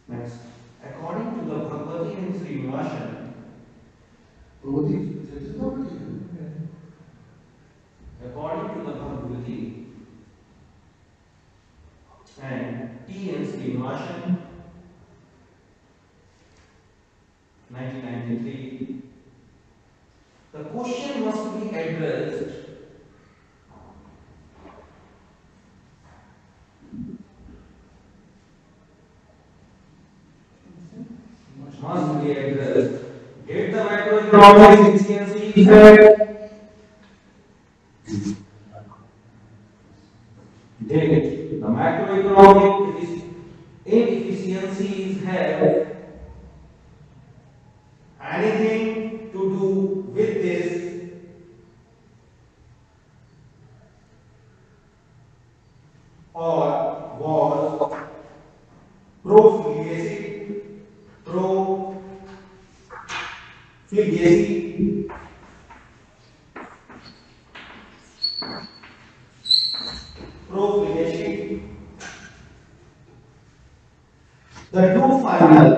Next, according to the Bhagavati and Srinivasan, वो भी according to the Bhagavati 93. The question must be addressed Did the macroeconomic efficiency effect? Did the macroeconomic inefficiencies have anything to do with this? Or was profligacy the true final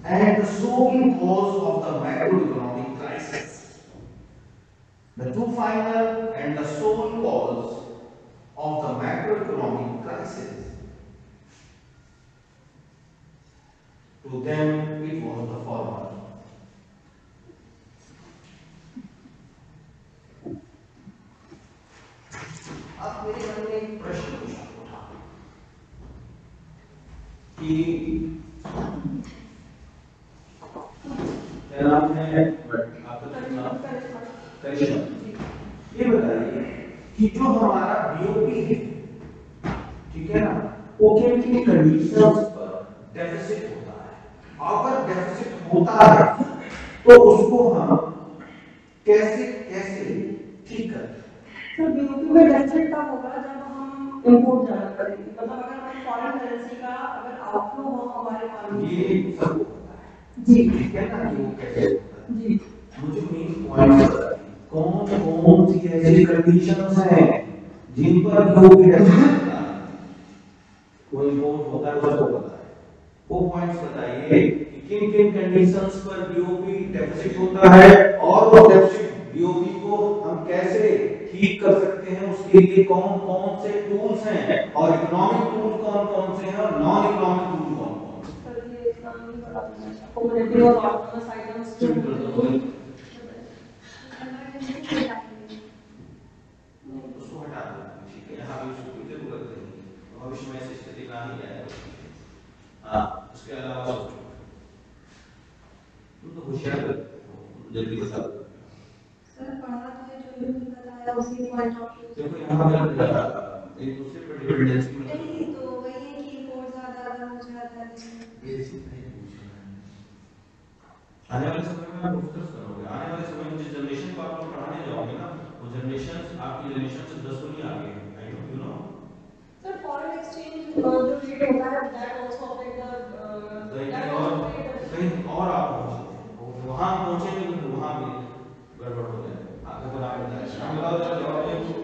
and the sole cause of the macroeconomic crisis. The true final and the sole cause of the macroeconomic crisis. To them, it was the former. अब मेरे मन में एक प्रश्न उठा कि क्या नाम है आपका करिश्मा, ये बताइए कि जो हमारा बीओपी है, ठीक है ना, वो किन किन कंडीशंस पर डेफिसिट होता है? अगर डेफिसिट होता है तो उसको हम कैसे ठीक करते हैं? सर बीओपी में डेफिसिट तब होगा जब हम इंपोर्ट ज्यादा करेंगे, मतलब अगर हमारी फॉरेन करेंसी का अगर आउटफ्लो हो हमारे पास, ये सब होता है जी ठीक है ना, कि वो कैसे होता है जी। मुझे मेन पॉइंट कौन सी ऐसी कंडीशंस हैं जिन पर बीओपी डेफिसिट होता है? कोई इंपोर्ट होता है उसको पता है, वो पॉइंट्स बताइए कि किन किन कंडीशंस पर बीओपी डेफिसिट होता है और वो डेफिसिट बीओपी को हम कैसे ठीक कर सकते हैं, उसके लिए कौन कौन से टूल्स हैं और इकोनॉमिक टूल कौन कौन से हैं और नॉन इकोनॉमिक टूल कौन कौन से हैं? सर ये इतना नहीं पता मुझे, कॉमोडिटी और ऑटोनमस आइटम्स जो उसको हटा दो, ठीक है, यहाँ भी उसको कोई जरूरत नहीं, भविष्य में ऐसी स्थिति ना ही आए। हाँ, उसके अलावा सोचो, तुम तो होशियार हो, जल्दी बता दो। सर पढ़ा तो है जो भी बताया उसी पॉइंट ऑफ व्यू से। देखो यहाँ पे एक दूसरे पर डिपेंडेंसी में नहीं तो वही है कि इम्पोर्ट ज्यादा अगर हो जाता है बेसिक नहीं पूछना है। आने वाले समय में आप डिस्कस करोगे, आने वाले समय में जिस जनरेशन को आप लोग पढ़ाने जाओगे ना, वो जनरेशन आपकी जनरेशन से 10 गुनी आगे है। I know you know sir foreign exchange जो रेट होता है दैट आल्सो अफेक्ट कहीं और आप पहुंचे, वहां पहुंचेंगे तो वहां भी गड़बड़ हो जाएगा। अगर आप बताएं, हम बताओ जवाब दो।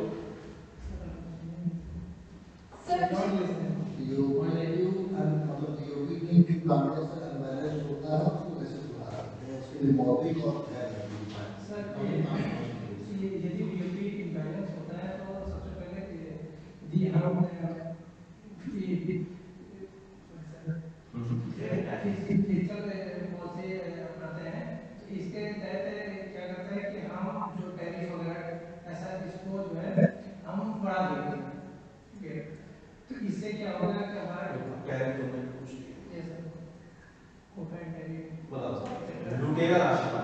प्लांटेशन अनबैलेंस होता है उसको कैसे सुधारा उसके लिए मौलिक और सर यदि बीओपी इम्बैलेंस होता है तो सबसे पहले यदि हम फिजिकल पॉलिसी अपनाते हैं तो इसके तहत क्या करते हैं कि हम जो टैरिफ वगैरह ऐसा इसको जो है हम बढ़ा देंगे, ठीक है, तो इससे क्या होगा कि हमारा टैरिफ तो मैंने पूछ लिया। ये सर कोपेन टैरिफ बताओ लुटेरा राशि का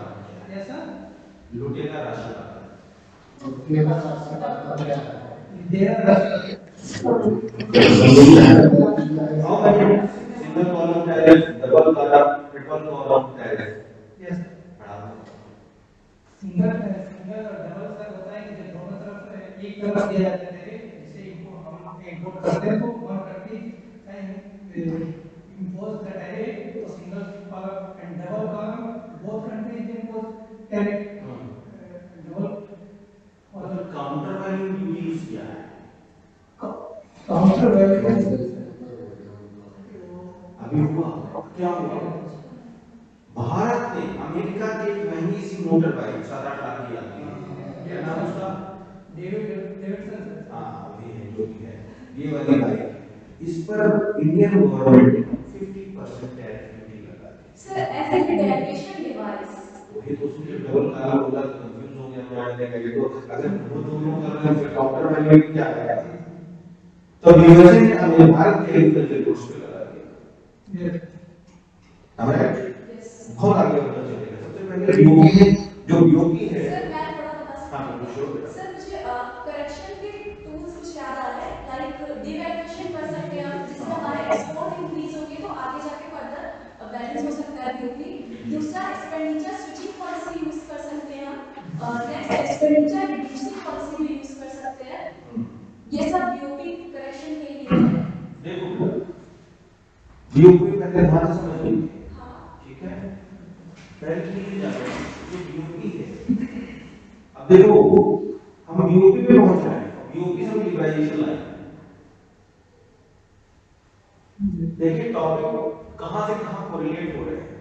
ऐसा लुटेरा राशि का how many single column tariff, double column, triple column tariff? Yes single और डबल सर होता है कि जब दोनों तरफ एक तरफ दिया जाता है टैरिफ, जैसे इनको हम इंपोर्ट करते हैं तो one country impose the tariff to single column and double column, both countries impose tariff double और काउंटर वैल्यू यूज क्या है? काउंटर वैल्यू अभी हुआ क्या हुआ? भारत ने अमेरिका की एक महंगी सी मोटर बाइक 7-8 लाख की आती है, क्या नाम उसका? डेविडसन। हाँ वही है जो भी है, ये वाली बाइक, इस पर इंडियन गवर्नमेंट 50% टैरिफ ड्यूटी लगा दी। सर ऐसे डेरिवेशन के बारे ये तो उसने डबल कहा बोला तो कंफ्यूज हो गया मैं कहा तो अगर वो दोनों कर रहे हैं फिर काउंटर वैल्यू क्या आएगा। तो यूएसए ने हमें भारत के एग्रीकल्चर कोर्स पे लगा दिया, हमें बहुत आगे बढ़ना चाहिए। सबसे पहले यूपी जो यूपी है सर मैं थोड़ा बता सकती हाँ हूँ पूछो सर मुझे करेक्शन के टूल्स कुछ याद आ रहे हैं लाइक डिवैल्यूएशन कर सकते हैं हम जिससे हमारे एक्सपोर्ट इंक्रीज होंगे तो आगे जाके फर्दर बैलेंस हो सकता है बीओपी। दूसरा एक्सपेंडिचर स्विचिंग पॉलिसी यूज कर सकते हैं हम। नेक्स्ट एक्सपेंडिचर रिड्यूसिंग पॉलिसी भी यूज कर सकते हैं। ये सब बीओपी करेक्शन के लिए है। देखो बीओपी पहले ध्यान से समझ लीजिए, ठीक है। पहले चीज जानो जो बीओपी है, अब देखो हम बीओपी पे पहुंच रहे हैं, बीओपी से हम लिबरलाइजेशन लाए। देखिए टॉपिक कहां से कहां कोरिलेट हो रहे हैं।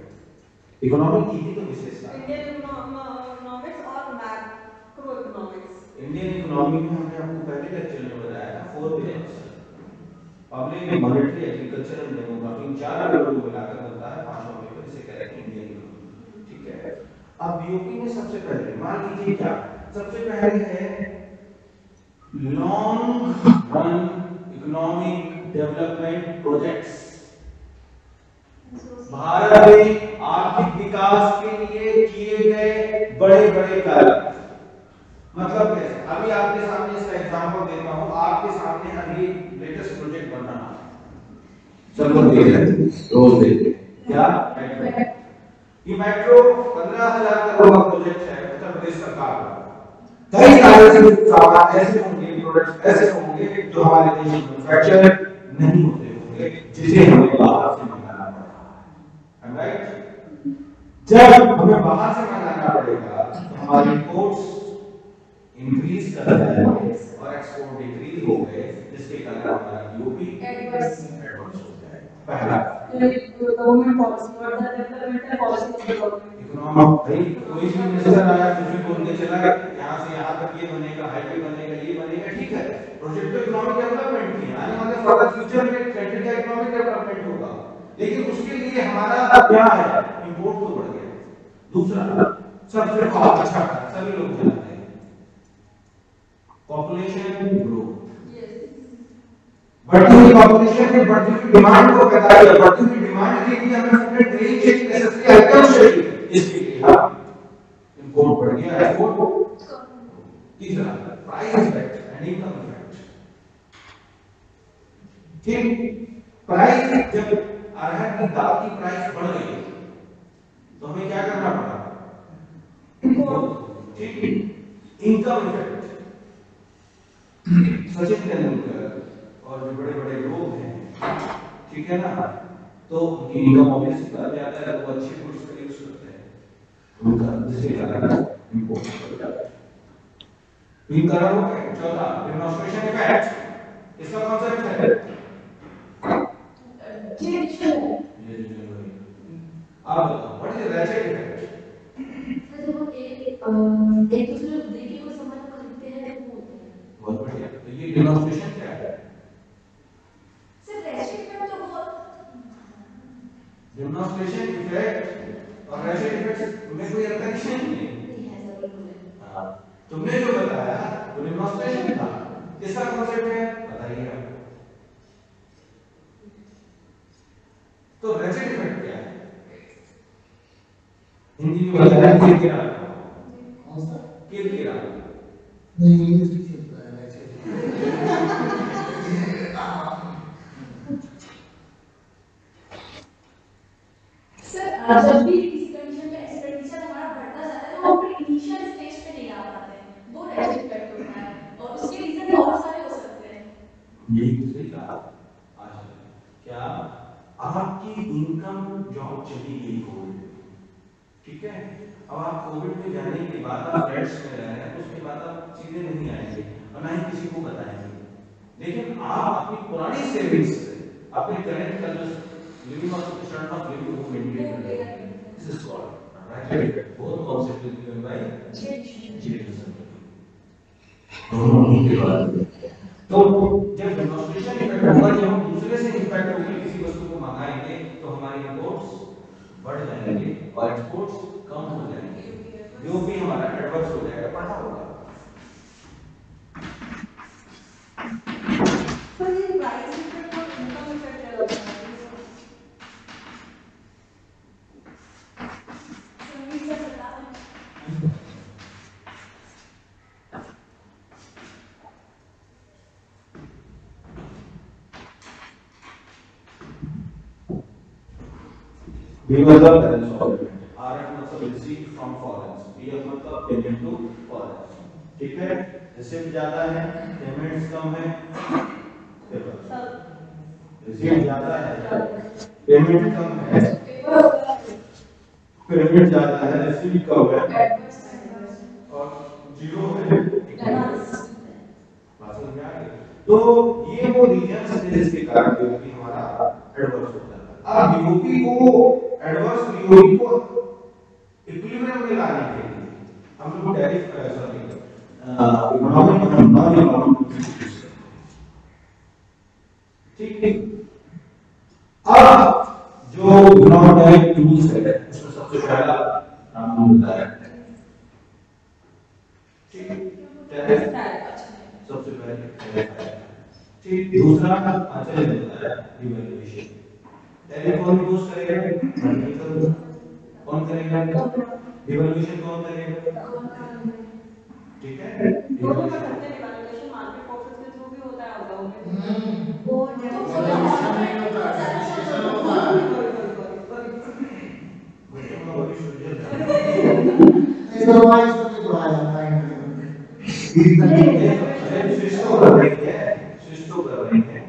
इकोनॉमिक की ही तो विशेषता इंडियन इकोनॉमिक्स और मैक्रो इकोनॉमिक्स। इंडियन इकोनॉमी में हमने आपको पहले लेक्चर में बताया था 4 pillars, public monetary agriculture and demography, 4 पिलरों को मिलाकर बनता है 5वां पेपर, इसे कहते हैं इंडियन इकोनॉमी, ठीक है। अब बीओपी में सबसे पहले मान लीजिए क्या सबसे पहले है long run economic development projects. Bharat में आर्थिक विकास के लिए किए गए बड़े बड़े कार्य, मतलब कैसे, अभी आपके सामने इसका एग्जांपल देता हूं। आपके सामने अभी लेटेस्ट प्रोजेक्ट बन रहा है, सब लोग देख रहे हैं, रोज देख रहे हैं, क्या मेट्रो। ये मेट्रो 15,000 करोड़ का प्रोजेक्ट है उत्तर प्रदेश सरकार का। कई सारे सामान ऐसे होंगे, प्रोडक्ट्स ऐसे होंगे जो हमारे देश में मैन्युफैक्चर नहीं होते होंगे, जिसे हमें बाहर से मंगाना पड़ेगा, राइट। जब हमें बाहर से मंगाना पड़ेगा तो हमारे इंपोर्ट्स इंक्रीज कर रहे हैं और एक्सपोर्ट डिक्रीज हो गए, जिसके कारण हमारा यूपी एडवर्स हो जाए। पहला गवर्नमेंट पॉलिसी और the developmental policy of the government. Economic भाई कोई भी मिनिस्टर आया कुछ भी बोल के चला गया, यहाँ से यहाँ तक ये बनेगा, हाईवे बनेगा, ये बनेगा, ठीक है। प्रोजेक्ट तो इकोनॉमिक डेवलपमेंट की है, आने वाले फर्दर फ्यूचर में कंट्री का इकोनॉमिक डेवलपमेंट होगा, लेकिन उसके लिए हमारा क्या है, इंपोर्ट तो बढ़ गया। दूसरा सबसे अच्छा सभी लोग जानते हैं पॉपुलेशन ग्रोथ। बढ़ती हुई पॉपुलेशन ने बढ़ती हुई डिमांड को पैदा किया, बढ़ती हुई डिमांड के लिए हमें अपने ट्रेन चेक नेसेसरी आइटम्स चाहिए, इसके लिए इंपोर्ट बढ़ गया, एक्सपोर्ट। तीसरा price effect and income effect, ठीक। प्राइस जब अरहर की दाल की प्राइस बढ़ गई तो हमें क्या करना पड़ा, ठीक। इनकम इफेक्ट, सचिन तेंदुलकर और जो बड़े बड़े लोग हैं, ठीक है ना, तो उनकी इनकम ऑब्वियसली बढ़ जाता है, वो अच्छे गुड्स का यूज करते हैं, उनका जिसके कारण इंपोर्ट बढ़ जाता है। तीन कारण हो गए। चौथा डेमोन्स्ट्रेशन इफेक्ट, इसका कॉन्सेप्ट है आप बताओ what is ratchet effect. Sir जब हम एक दूसरे को देख के कोई सामान खरीदते हैं तो वो होता है। बहुत बढ़िया, तो ये डेमोन्स्ट्रेशन क्या है, सर रैचेट इफेक्ट तो बहुत डेमोन्स्ट्रेशन इफेक्ट और रैचेट इफेक्ट में कोई कनेक्शन नहीं है सर, बिल्कुल है। हां तुमने जो बताया वो डेमोन्स्ट्रेशन था, इसका कॉन्सेप्ट है बताइए आप। तो रैचेट इफेक्ट क्या है, हिंदी में बताया किरकिरा, कौन सा किरकिरा, नहीं इंग्लिश भी चलता है वैसे। सर जब भी किसी कंडीशन में एक्सपेंडिचर हमारा बढ़ता जाता है तो हम अपने इनिशियल स्टेज पे नहीं आ पाते हैं, वो रैचेट इफेक्ट होता है और उसके रीजन बहुत सारे हो सकते हैं। यही तो सही कहा आज, क्या आपकी इनकम जॉब चली गई कोविड, ठीक है। अब आप कोविड में जाने के बाद आप फ्लैट्स में रह रहे हैं, उसके बाद आप सीधे नहीं आएंगे और ना ही किसी को बताएंगे, लेकिन आप अपनी पुरानी सेविंग्स से अपने करंट का जो living of standard of living को मेंटेन कर रहे हैं, दिस इज कॉल्ड राइट। बहुत कॉन्सेप्ट गिवन बाय जेसन, दोनों ही बात। तो जब डेमोन्स्ट्रेशन इफेक्ट होगा, जब हम दूसरे से इफेक्ट होगी किसी वस्तु को मंगाएंगे तो हमारी इंपोर्ट्स बढ़ जाएंगे और एक्सपोर्ट्स कम हो जाएंगे। जो भी हमारा एडवर्स हो जाएगा पढ़ा होगा। तो ये प्राइस इफेक्ट और इनकम इफेक्ट क्या होता है? संगीत से बता रहे हैं। B मतलब balance of payment, RF मतलब receipt from foreigners, PF मतलब payment to foreigners, ठीक है? रिसीट ज्यादा है, पेमेंट्स कम है, रिसीट ज्यादा है, पेमेंट कम है, पेमेंट ज्यादा है, रिसीट कम है, और जीरो है, बात समझ में आ गई? तो ये वो रीजन है जिसके कारण बीओपी हमारा एडवर्स होता है। अब बीओपी को एडवर्स बीओपी को इक्विलिब्रियम में लाने के लिए हम लोग tariff sorry economic non economic ठीक ठीक। अब जो इकोनॉमिक टूल्स है उसमें सबसे पहला नाम होता है ठीक टैरिफ, सबसे पहले ठीक। दूसरा आंसर होता है डिवैल्यूएशन। टैरिफ कौन यूज करेगा? कौन करेगा? डिवैल्यूएशन कौन करेगा? ठीक है, दोनों का करते हैं डिवैल्यूएशन, मार्केट फोर्सेस के थ्रू भी होता है गवर्नमेंट वो इस दवाई से भी बुलाया जाता है सिस्टम कर रही है, सिस्टम कर रही है।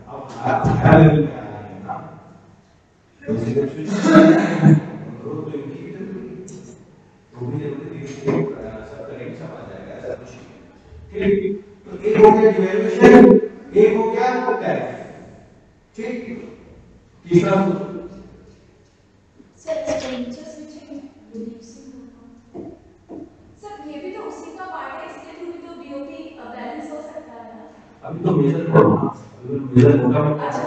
अब हाई लेवल पे आना है ना, तो सिस्टम तो इनकी वो भी जरूरी है, सब करेक्ट सब आ जाएगा ऐसा कुछ नहीं। ठीक, तो एक हो गया डिवैल्यूएशन, एक हो गया टैरिफ, ठीक। तीसरा sir expenditure switching reducing, sir ये भी तो उसी का पार्ट है, इसके थ्रू भी तो बीओपी बैलेंस हो सकता है ना। अभी तो मेजर करो ना, अभी मेजर होगा अच्छा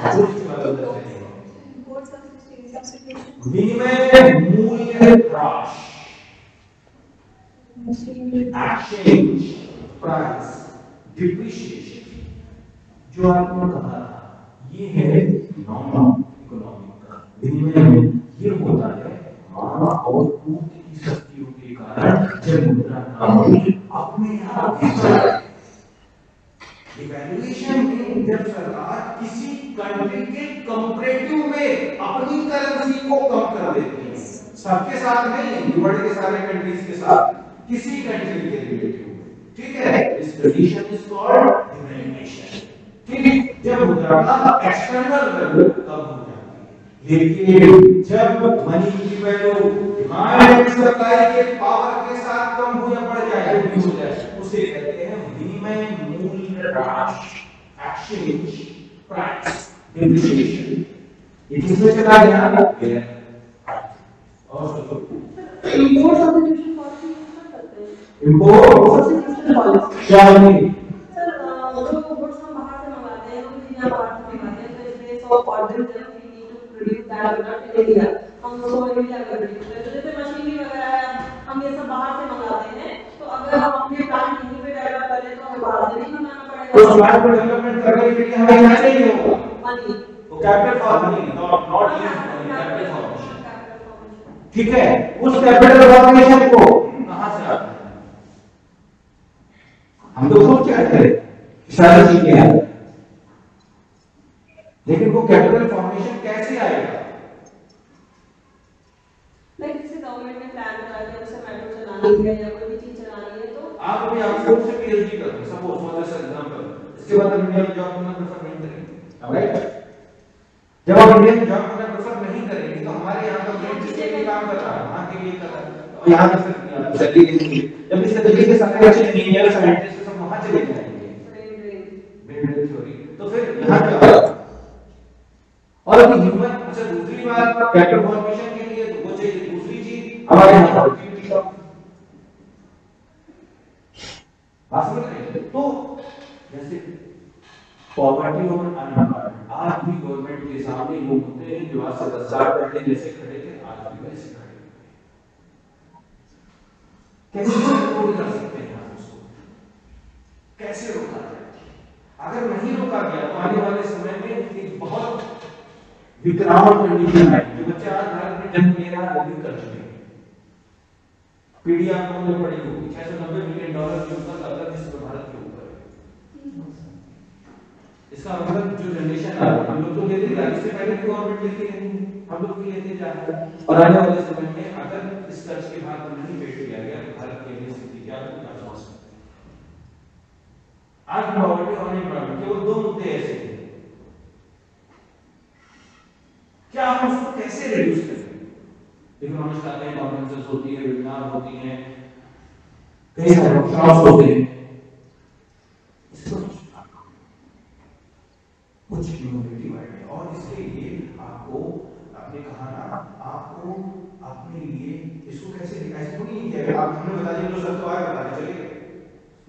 इंपोर्ट सब्स्टिट्यूशन विनिमय मूल्य ह्रास, एक्सचेंज प्राइस डिप्रिशिएशन, जो आपने कहा ये है नॉन इकोनॉमिक का। विनिमय में ये होता है मांग और पूर्ति की शक्तियों के कारण जब मुद्रा का मूल्य अपने आप गिरता है। इवैल्यूएशन में जब सरकार किसी कंट्री के कंपैरेटिव में अपनी करेंसी को कम कर देती है, सबके साथ नहीं, वर्ल्ड के सारे कंट्रीज के साथ, किसी कंट्री के रिलेटिव में, ठीक है, इस कंडीशन इज कॉल्ड डिवैल्यूएशन। ठीक, जब मुद्रा का एक्सटर्नल वैल्यू कम हो जाती है, लेकिन जब मनी की वैल्यू डिमांड एंड सप्लाई के पावर के साथ कम हो या बढ़ जाए, जो हो जाए, उसे कहते हैं विनिमय मूल्य ह्रास, एक्सचेंज प्राइस डिप्रिशिएशन। ये किसमें चला गया? और इंपोर्ट सब्स्टिट्यूशन पॉलिसी यूज कर सकते हैं। इंपोर्ट सब्स्टिट्यूशन पॉलिसी क्या नहीं सर, जो गुड्स हम बाहर से मंगाते हैं, हम चीजें बाहर से मंगाते हैं, तो इसलिए सो ऑर्डर जब we need to produce that product in India, हम उसको इंडिया में प्रोड्यूस करते हैं। जैसे मशीनरी वगैरह है, हम ये सब बाहर से मंगाते हैं, तो अगर हम अपने प्लांट यहीं पे डेवलप करें तो हमें बाहर से नहीं मंगाना पड़ेगा। तो प्लांट को डेवलपमेंट करने के लिए हमें क्या चाहिए होगा? मनी, तो capital for money, not use money, capital formation. ठीक है, उस कैपिटल फॉर्मेशन को कहां से आता है? हम तो खुद कहते हैं सारी चीजें हैं, लेकिन वो कैपिटल फॉर्मेशन कैसे आएगा? लाइक जैसे गवर्नमेंट ने प्लान बनाया है, उसे मेट्रो चलानी है या कोई भी चीज चलानी है, तो आप अभी ऑक्सफोर्ड से पीएचडी करते हैं, सपोज फॉर दिस एग्जांपल, इसके बाद इंडिया में जॉब करना प्रेफर नहीं करेंगे, राइट? जब आप इंडिया में जॉब करना प्रेफर नहीं करेंगे तो हमारे यहाँ का ब्रेन जिसके लिए काम कर रहा है, वहाँ के लिए कर रहा है, तो यहाँ का फिर सैलरी के लिए, जब इस तरीके के सारे अच्छे इंजीनियर साइंटिस्ट सब वहाँ चले जाएंगे, ब्रेन थ्योरी, तो फिर यहाँ क्या होगा? और अभी ह्यूमन, अच्छा दूसरी बात कैपिटल फॉर्मेशन के लिए तो वो चाहिए, दूसरी चीज हमारे यहाँ प्रोडक्टिविटी का बात समझ रहे हैं? तो जैसे पॉवर्टी और अनएम्प्लॉयमेंट, आज भी गवर्नमेंट के सामने लोग होते हैं जो आज से 10 साल पहले जैसे खड़े थे आज भी वैसे खड़े हैं। कैसे कंट्रोल कर सकते हैं आप उसको, कैसे रोका जाए? अगर नहीं रोका गया तो आने वाले समय में एक बहुत विकराल कंडीशन आएगी। जो बच्चे आज भारत में जन्म ले रहा है वो भी कर चुके हैं। पीढ़ी आप लोगों ने पढ़ी होगी, $690 बिलियन के ऊपर अगर विश्व भारत के ऊपर है। इसका मतलब जो जनरेशन आ रही है, हम लोग तो लेते जा, इससे पहले भी गवर्नमेंट लेती रही, हम लोग भी लेते जा रहे हैं। और आने वाले समय में अगर इस खर्च के बाद नहीं पेश किया गया तो भारत की अगली स्थिति क्या होगी आप समझ सकते हैं। आज पॉवर्टी और अनएम्प्लॉयमेंट केवल दो मुद्दे ऐसे हैं, क्या हम उसको कैसे रिड्यूस करें? इकोनॉमिक्स आते हैं, कॉन्फ्रेंसेस होती है, वेबिनार होती हैं, कई सारे वर्कशॉप्स होते हैं, इसको कुछ इनोवेटिव आइडिया। और इसके लिए आपको आपने कहा ना, आपको अपने लिए इसको कैसे ऐसे थोड़ी नहीं किया आप हमने बता दिया तो सब तो आए बताने चले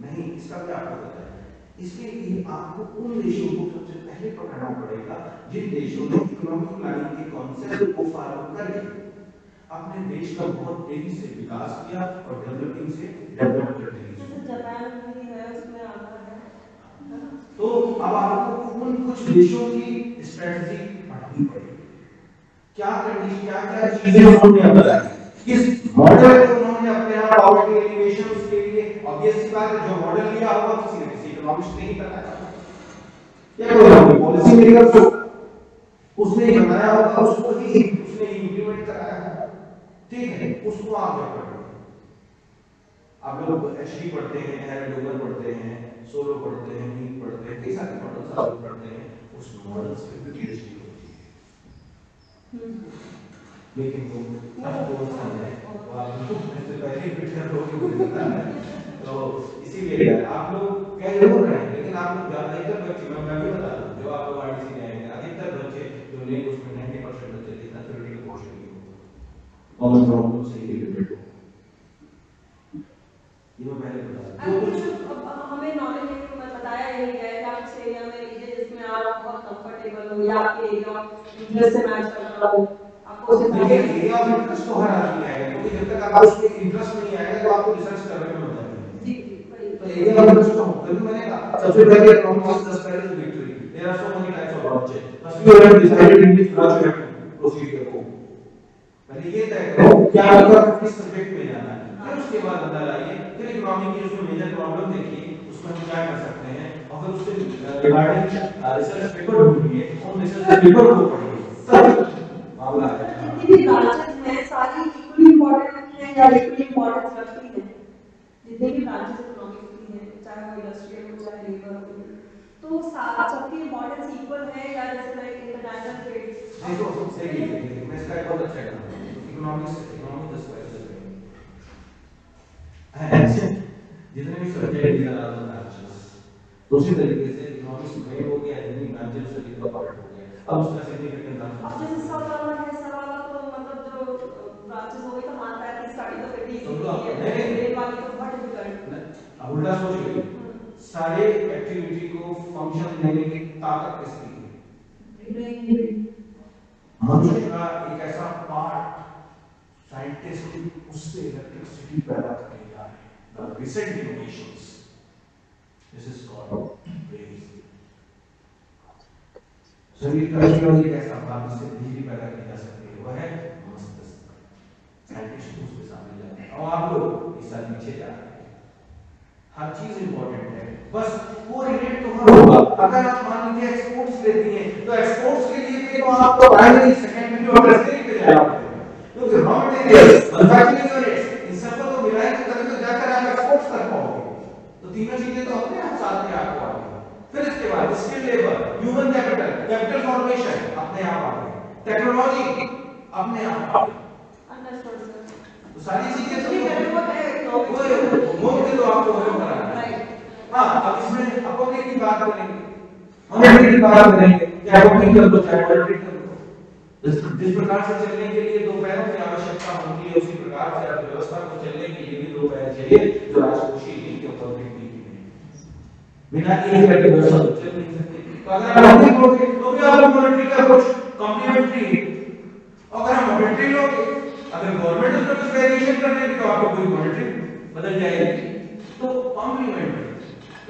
नहीं, इसका क्या आपको पता है? इसके लिए आपको उन देशों को सबसे पहले पकड़ना पड़ेगा जिन देशों ने इकोनॉमिक प्लानिंग के कॉन्सेप्ट को फॉलो करके अपने देश का बहुत तेजी से विकास किया और डेवलपिंग से डेवलप कर दिया। जापान भी है, उसमें आता है। तो अब आपको उन कुछ देशों की स्ट्रेटजी पढ़नी पड़ेगी। क्या कंडीशन, क्या चीजें उन्होंने बताई, किस मॉडल को उन्होंने अपने यहाँ पॉवर्टी एलिवेशन उसके लिए ऑब्वियस सी बात है, जो मॉडल लिया होगा किसी ने किसी इकोनॉमिक्स ने ही बताया, क्या कोई पॉलिसी मेकर तो उसने ही बताया होगा, उसको ही उसने इंप्लीमेंट कराया होगा, ठीक है, उसको आप पढ़ो। आप लोग एचडी पढ़ते हैं, हैरोल्ड डोगर पढ़ते हैं, सोलो पढ़ते हैं, नीट पढ़ते हैं, कई सारे मॉडल्स आप लोग पढ़ते हैं, उस मॉडल्स पे भी पीएचडी होती है। लेकिन वो आपको समझ है, वो आप लोग इससे पहले ही पिक्चर हो के मुझे पता है, तो इसीलिए आप लोग क्या जरूर करें, लेकिन आप लोग ज्यादातर बच्चे, मैं भी बता दूं, जो आप लोग आरटीसी में आएंगे, अधिकतर बच्चे जो नहीं उसमें 90% बच्चे जितना थ्योरेटिकल पोर्शन नहीं होगा, कॉमन प्रॉब्लम से ही रिलेटेड हो, ये मैं पहले बता दूं। तो हमें नॉलेज में बताया यही गया है कि आप उस एरिया में लीजिए जिसमें आप बहुत कंफर्टेबल हो या आपके एरिया इंटरेस्ट से मैच करता हो, आपको देखिए एरिया ऑफ इंटरेस्ट तो हर आदमी आएगा, क्योंकि जब तक आप उसमें इंटरेस्ट नहीं आएगा तो आपको रिसर्च करने में मजा नहीं आएगी। जी तो एरिया ऑफ इंटरेस्ट तो तभी मैंने कहा सबसे पहले economics the spiral victory, there are so many types of branches, first you have decided in which branch you have to proceed your course, पहले ये तय करो क्या आपको किस सब्जेक्ट में जाना है, फिर उसके बाद अंदर आइए, फिर इकोनॉमिक की उसमें मेजर प्रॉब्लम देखिए, उसमें हम क्या कर सकते हैं, और फिर उससे रिगार्डिंग रिसर्च पेपर ढूंढिए, उन रिसर्च पेपर को पढ़िए, सब मामला है। जितनी भी ब्रांचेस हैं सारी इक्वली इंपॉर्टेंट हैं या इक्वली इंपॉर्टेंस रखती हैं, जितनी भी ब्रांचेस इकोनॉमिक्स की हैं, चाहे वो इंडस्ट्रियल हो चाहे लेबर हो, तो सबकी इंपॉर्टेंस इक्वल है या जैसे लाइक इंटरनेशनल ट्रेड। देखो सही है, मैं इसका एक बहुत अच्छा एग्जांपल दूं, इकोनॉमिक्स है जितने भी सब्जेक्ट दिया जा रहा है तो उसी तरीके से इकोनॉमिक्स में हो गया, जितनी ब्रांचेस से लिखा पार्ट हो गया, अब उसका सिग्निफिकेंस अब जैसे सवाल है सवाल तो मतलब जो ब्रांचेस हो गई तो मानता है कि स्टडी तो फिर भी इजी है, रेल वाली तो बहुत डिफिकल्ट। अब उल्टा सोचिए, सारे एक्टिविटी को फंक्शन देने की ताकत किसकी है? मनुष्य का एक ऐसा पार्ट साइंटिस्ट उससे इलेक्ट्रिसिटी पैदा करेगा, the recent innovations, this is called rays। शरीर का एक ऐसा भाग जिससे बिजली पैदा की जा सकती है, वह है मस्तिष्क। साइंटिस्ट उसके सामने जाते हैं और आप लोग इस साल पीछे जा रहे हैं, हर चीज इंपॉर्टेंट है, बस वो रिलेट तो हर होगा। अगर आप मान लीजिए एक्सपोर्ट्स लेती हैं तो एक्सपोर्ट्स के लिए भी तो आपको प्राइमरी सेकेंडरी और टर्शियरी पे जाना पड़ेगा, क्योंकि raw material manufacturing units in सबको तो मिलाएंगे तभी तो जाकर आप एक्सपोर्ट्स कर पाओगे। तो तीनों चीजें तो अपने आप साथ में आपको आ गई। फिर इसके बाद skill labour, human capital, capital formation अपने आप आ गई, टेक्नोलॉजी अपने आप आ गई, अंडरस्टूड सर। तो सारी चीजें ठीक है वो है वो मुझे तो आपको वो कराना है। हाँ, अब इसमें अपोजिट की बात करेंगे, मॉनेटरी की बात करेंगे, चाहे वो भी कर दो चाहे मॉनेटरी कर दो। जिस प्रकार से चलने के लिए दो पैरों की आवश्यकता होती है, उसी प्रकार से अर्थव्यवस्था को चलने के लिए भी दो पैर चाहिए, जो राजकोषीय नीति और पब्लिक नीति में बिना एक पैर के व्यवस्था चल नहीं सकती। तो अगर आप मॉनेटरी लोगे तो भी आप मॉनेटरी का कुछ कॉम्प्लीमेंट्री, अगर आप मॉनेटरी लोगे, अगर गवर्नमेंट उसमें कुछ वेरिएशन करने की तो आपको कोई मॉनेटरी बदल जाएगी, तो कॉम्प्लीमेंट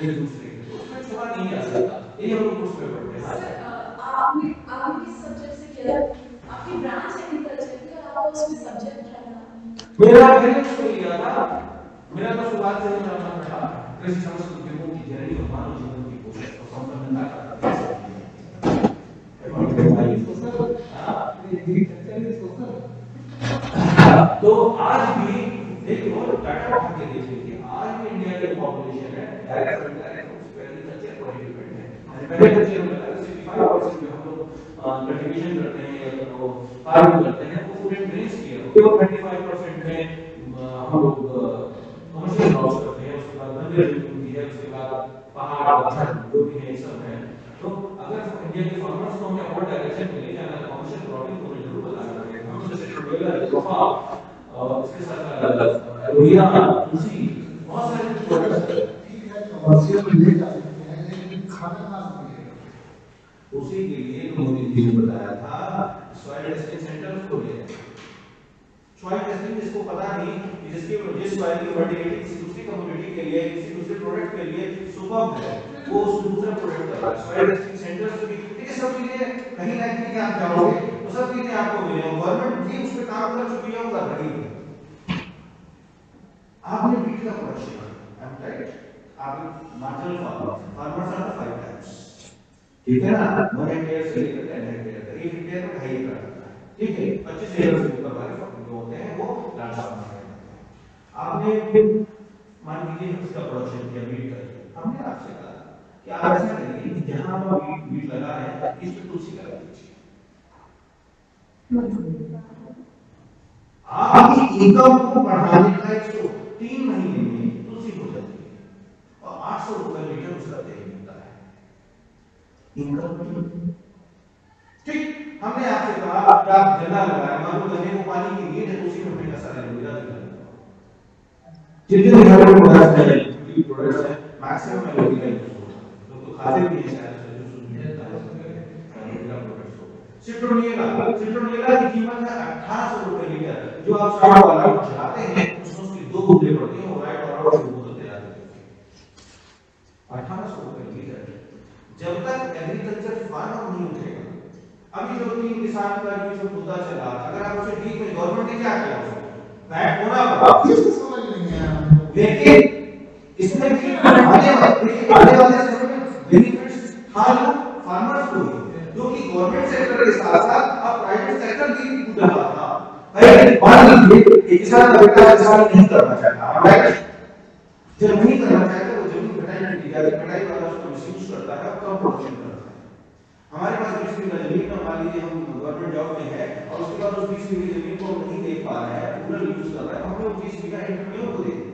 एक दूसरे के, तो उसमें छोड़ा नहीं जा सकता। ये हम लोग उसमें पढ़ते हैं। आपने किस सब्जेक्ट से किया? आपकी ब्रांच एग्रीकल्चर थी और आपको उसमें सब्जेक्ट रखना? मेरा फिजिक्स से लिया था, मेरा तो शुरुआत से ही मेरा मन था कृषि संस्कृतियों की जननी और मानव जीवन की कोशिश को संपन्न करना। तो आज भी देखो डाटा उठा के देख लीजिए, आज भी इंडिया की पॉपुलेशन है डायरेक्ट और इनडायरेक्ट रूप से एग्रीकल्चर पर डिपेंड है। पहले कल्चर में 65% जो हम लोग कल्टीवेशन करते हैं या तो फार्मिंग करते हैं वो फूड एंड ड्रिंक्स की है, केवल 35% में हम लोग कमर्शियल क्रॉप्स करते हैं, उसके बाद बंदर जमीन है, उसके बाद पहाड़ पत्थर जो भी है सब है। तो अगर इंडिया के फार्मर्स को हमें और डायरेक्शन में ले जाना है कमर्शियल क्रॉपिंग को जरूर बताना पड़ेगा। हम जैसे ट्रोवेलर कोफा और इसके साथ एलोवेरा तुलसी बहुत सारे प्रोडक्ट्स हैं, ठीक है कमर्शियल ले जा सकते हैं लेकिन खाना कहाँ से मिलेगा? उसी के लिए तो मोदी जी ने बताया था सॉइल टेस्टिंग सेंटर खोले। सॉइल टेस्टिंग जिसको पता नहीं कि जिस सॉइल की फर्टिलिटी किसी दूसरी कम्युनिटी के लिए किसी दूसरे प्रोडक्ट के लिए सुपर्ब है, वो उस दूसरा प्रोडक्ट कर रहा है। सॉइल टेस्टिंग सेंटर्स भी ये सब चीजें कहीं ना कहीं आप जाओगे तो सब चीजें आपको मिलेंगी। गवर्नमेंट भी उस पे काम कर चुकी है, वो कर रही है। आपने बीट का प्रोडक्शन आई एम राइट, आप मार्जिनल फार्मर्स आर 5 टाइम्स, ठीक है ना, 1 हेक्टेयर से लेकर 10 हेक्टेयर तक, 1 हेक्टेयर में 2.5 एकड़, ठीक है, 25 एकड़ से ऊपर वाले जो होते हैं वो लार्ज फार्मर हैं। आपने मान लीजिए उसका प्रोडक्शन किया बीट का, हमने आपसे कहा कि आप ऐसा करिए जहां आप बीट लगा रहे हैं इस पे तुलसी लगा दीजिए, आपकी इनकम को बढ़ाने का 103 महीने में तुलसी हो जाती है और 800 रुपए लीटर उसका तेल मिलता है इनकम। ठीक, हमने आपसे कहा कि आप गन्ना लगाएं, मान लो गन्ने को पानी की नीड है तो उसी में अपने का सारा एलोवेरा दिला जितने हमारे प्रोडक्ट्स हैं मैक्सिमम एलोवेरा यूज होता है, लोग तो खाते भी हैं शायद जो सुनता है एलोवेरा प्रोडक्ट्स हो। सिट्रोनिएला की कीमत है 1800 रुपए लीटर, जो आप शाम वाला चलाते हैं उसमें उसकी 2 बूंदें पड़ती हैं और राइट और आउट की बोतल तैयार होती है 1800 रुपए लीटर। जब तक एग्रीकल्चर फार्मर नहीं उठेगा, अभी जो 3 किसान का जो मुद्दा चल रहा था, अगर आप उसे ठीक में गवर्नमेंट ने क्या किया उसको बैक होना पड़ा, समझ नहीं आया। लेकिन इसमें भी आने वाले समय में बेनिफिट्स हाल फार्मर्स को जो कि गवर्नमेंट सेक्टर के साथ साथ अब प्राइवेट सेक्टर भी कूद रहा था। मान लीजिए एक किसान बेटा किसान नहीं करना चाहता, राइट, जब नहीं करना चाहता वो जमीन कटाई नहीं की जाती, कटाई वाला उसको मिसयूज करता है और कम प्रोडक्शन करता है। हमारे पास 20 बीघा जमीन है, मान लीजिए हम गवर्नमेंट जॉब में है और उसके बाद उस 20 बीघा जमीन को नहीं देख पा रहे हैं, रूरल यूज कर रहे हैं, हमने वो 20 बीघा एंटरप्रेन्योर को दे दिया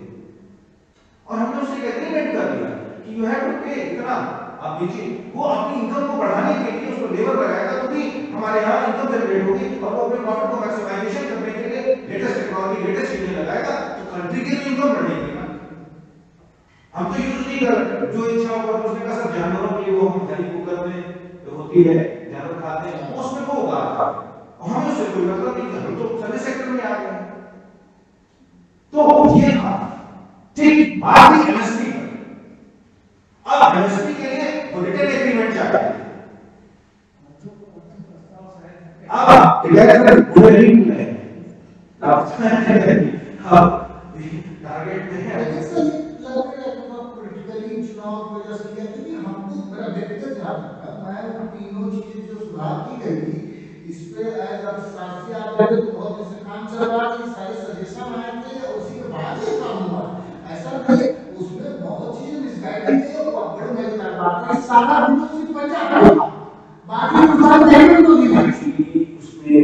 और हमने उससे एक एग्रीमेंट कर लिया कि यू हैव टू पे इतना आप बेचिए। वो अपनी इनकम को बढ़ाने के लिए उसको लेबर लगाएगा तो भी हमारे यहाँ इनकम जनरेट होगी और वो अपने प्रॉफिट को मैक्सिमाइजेशन करने के लिए लेटेस्ट टेक्नोलॉजी लेटेस्ट चीजें लगाएगा तो कंट्री के लिए इनकम बढ़ेगी ना। हम तो यूज नहीं कर रहे, जो इच्छा होगा उसने कहा सब जानवरों के लिए वो हम हरी कुकर में होती है जानवर खाते हैं उसमें वो उगा रखा है और हमें उससे कोई मतलब नहीं, हम तो सर्विस सेक्टर में आ गए। तो ये था ठीक बात ही एमएसपी पर। अब एमएसपी के लिए रिटेल एग्रीमेंट चाहिए, अब इलेक्शन पूरे नहीं हुए हैं, अब टारगेट में है पॉलिटिकली चुनाव की वजह से किया, क्योंकि हमको मेरा व्यक्तिगत ध्यान रखा, मैं उन तीनों चीजें जो सुधार की गई थी इस पे एज अब शास्त्री आप तो बहुत जैसे काम चल रहा है, सारे सजेशन आए थे उसी के बाद ये काम हुआ, ऐसा नहीं उसमें बहुत चीजें मिसगाइड की गई और बड़े मजेदार बात है सारा बिल्कुल पंजाब बाकी सुधार नहीं तो नहीं उसमें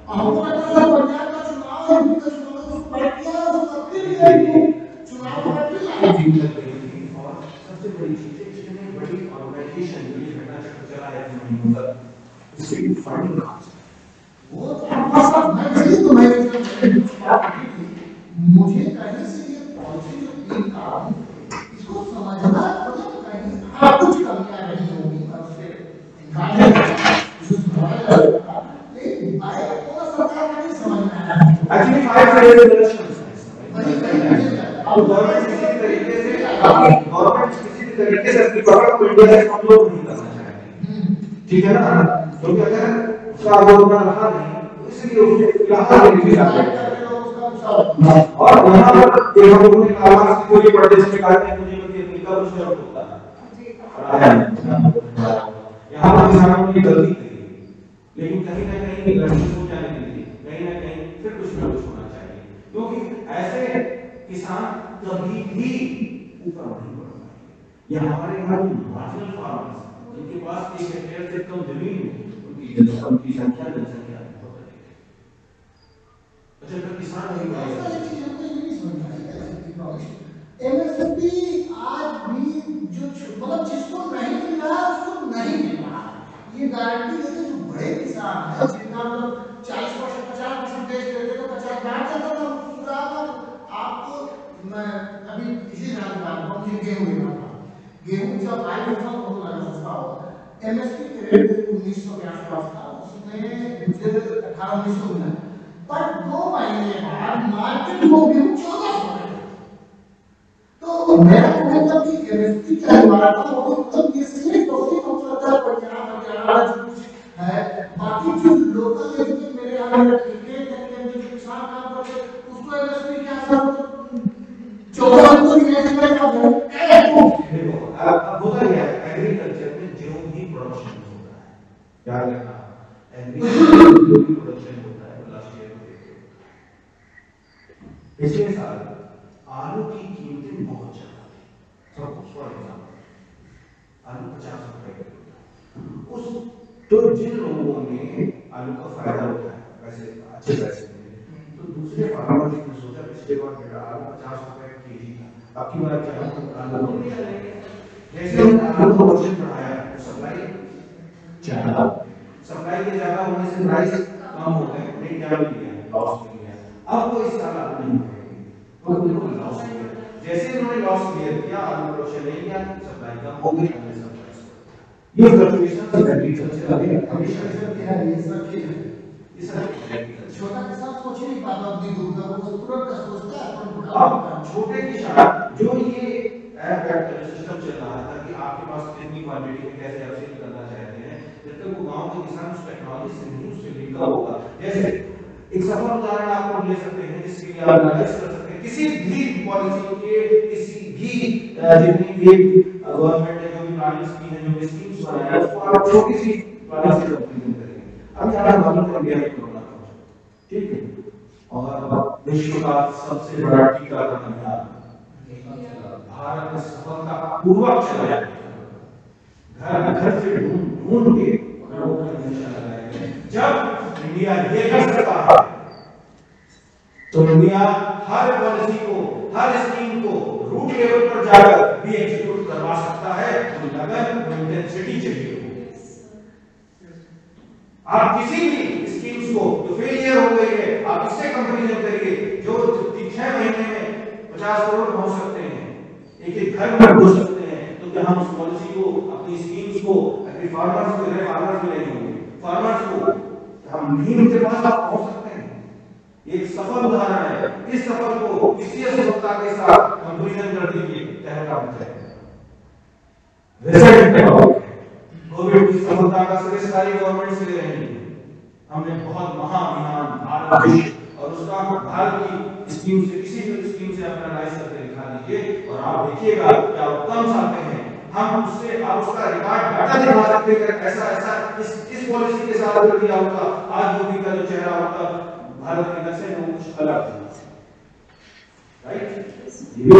हमको लगता है पंजाब का चुनाव है, उनका चुनाव तो पड़ गया उसका फिर चुनाव का फिर और सबसे बड़ी चीज है इतने बड़ी ऑर्गेनाइजेशन जो ये घटना चक्र चला है इससे फंडिंग वो मैं नहीं तो मैं मुझे कहीं से ये पॉलिसी जो तीन काम इसको समझना मतलब कहीं हाँ कुछ कमियां नहीं होगी उससे इनकार नहीं लेकिन सरकार नहीं समझ में आया एक्चुअली 5 इलेक्शंस गवर्नमेंट किसी तरीके से अपनी प्रोडक्ट को इंडिया से कमजोर नहीं करना चाहती, ठीक है ना, क्योंकि अगर उसका अवरोधना रहा नहीं तो इसलिए उसके फिलहाल नहीं जा और यहाँ पर एक हम लोगों ने कहा कि कोई बड़े से काटने मुझे निकल उसमें होता है यहाँ पर किसानों ने गलती की, लेकिन कहीं ना कहीं लड़की हो जाने के लिए कहीं ना कहीं फिर कुछ ना कुछ होना चाहिए, क्योंकि ऐसे किसान कभी भी ऊपर नहीं बढ़ पाएंगे। ये हमारे यहाँ मार्जिनल फार्मर्स जिनके पास 1 हेक्टेयर से कम जमीन है उनकी संख्या जनसंख्या बहुत अधिक है। अच्छा तो किसान नहीं एमएसपी आज भी जो मतलब जिसको नहीं मिल रहा है उसको नहीं मिल रहा है, ये गारंटी देते जो बड़े किसान हैं जिनका मतलब 40% 50% बेच देते तो 50 बांट देता था पूरा। आपको मैं अभी इसी साल की बात बताऊं, मुझे गेहूं जब आई था बहुत ज्यादा सस्ता हुआ, एमएसपी के रेट 1900 के आसपास था, उसमें मुझे 1800 मिला, पर 2 महीने बाद मार्केट में गेहूं 1400 है। तो मेरा मतलब कि एमएसपी का हमारा वो तो इसलिए काफी मतलब पंजाब कुछ है, बाकी जो लोकल लेवल मेरे यहाँ क्रिकेट के जो किसान काम करते उसको एमएसपी क्या सब 14 को नहीं मिलता है। देखो अब होता है एग्रीकल्चर में जो भी प्रोडक्शन होता है, क्या कहना एग्रीकल्चर जो भी प्रोडक्शन होता है लास्ट ईयर में देखो पिछले साल आलू की कीमतें बहुत ज्यादा थी, सब फॉर एग्जांपल आलू 50 रुपए किलो, उस तो जिन लोगों ने आलू का फायदा उठाया वैसे अच्छे पैसे मिले, तो दूसरे फार्मर्स ने सोचा पिछले बार मेरा आलू 50 रुपए केजी था, आपकी बार क्या आलू को नहीं चलेंगे, जैसे हमने आलू का वजन बढ़ाया तो सप्लाई के ज्यादा होने से प्राइस कम हो गए, रेट क्या मिल गया, लॉस मिल गया। अब वो इस साल आलू नहीं करेंगे तो बिल्कुल लॉस हो गया, जैसे उन्होंने लॉस क्लियर किया आलू प्रोडक्शन नहीं किया, सप्लाई कम हो गई, हमने सप्लाई ये फ्लक्चुएशन एग्रीकल्चर हमेशा है, ये सब ठीक है, ये सब छोटा किसान सोच नहीं पाता अपनी दूध का, वो तुरंत का सोचता है। अब छोटे किसान जो ये सिस्टम चल रहा था कि आपके पास कितनी क्वांटिटी में कैसे आप सेल करना चाहते हैं, जब तक वो गांव के किसान उस टेक्नोलॉजी से नहीं उससे लिंक होगा, जैसे एक सफल उदाहरण आपको ले सकते हैं जिसके लिए आप एनालाइज कर सकते हैं किसी भी पॉलिसी के किसी भी जितनी भी गवर्नमेंट ने जो भी प्लानिंग की है जो भी स्कीम्स बनाया उसको आप छोटी सी प्लानिंग से कंप्लीट करेंगे। अब यहाँ गवर्नमेंट इंडिया में कोरोना का, ठीक है, और विश्व का सबसे बड़ा टीकाकरण अभियान भारत में सफलतापूर्वक चलाया, घर घर से ढूंढ के लोगों को इंजेक्शन लगाए गए। जब इंडिया ये कर सकता है तो इंडिया हर पॉलिसी को हर स्कीम को रूट लेवल पर जाकर भी एग्जीक्यूट करवा सकता है, तो लगन इंटेंसिटी चाहिए। आप किसी भी स्कीम्स को जो फेलियर हो गई है आप इससे कंपैरिजन करिए, जो 6 महीने में 50 करोड़ पहुंच सकते हैं, एक घर में घुस सकते हैं, तो क्या हम उस पॉलिसी को अपनी स्कीम्स को अपने फार्मर्स को नहीं होंगे, फार्मर्स को हम नहीं उनके पास आप पहुंच सकते हैं। एक सफल उदाहरण है, इस सफल को किसी सफलता के साथ कंपैरिजन कर दीजिए, पहला है रिजल्ट कोविड की सफलता का श्रेय सारी गवर्नमेंट से ले रही है। हमने बहुत महाअभियान भारत विश्व और उसका भारत की स्कीम से किसी भी स्कीम से अपना एनालाइज करके दिखा दीजिए और आप देखिएगा कि आउटकम्स आते हैं, हम उससे आप उसका रिकॉर्ड डाटा दिखा सकते हैं, ऐसा ऐसा इस पॉलिसी के साथ कर दिया होगा, आज मोदी का जो चेहरा होता भारत के नक्शे में वो कुछ अलग था, राइट। ये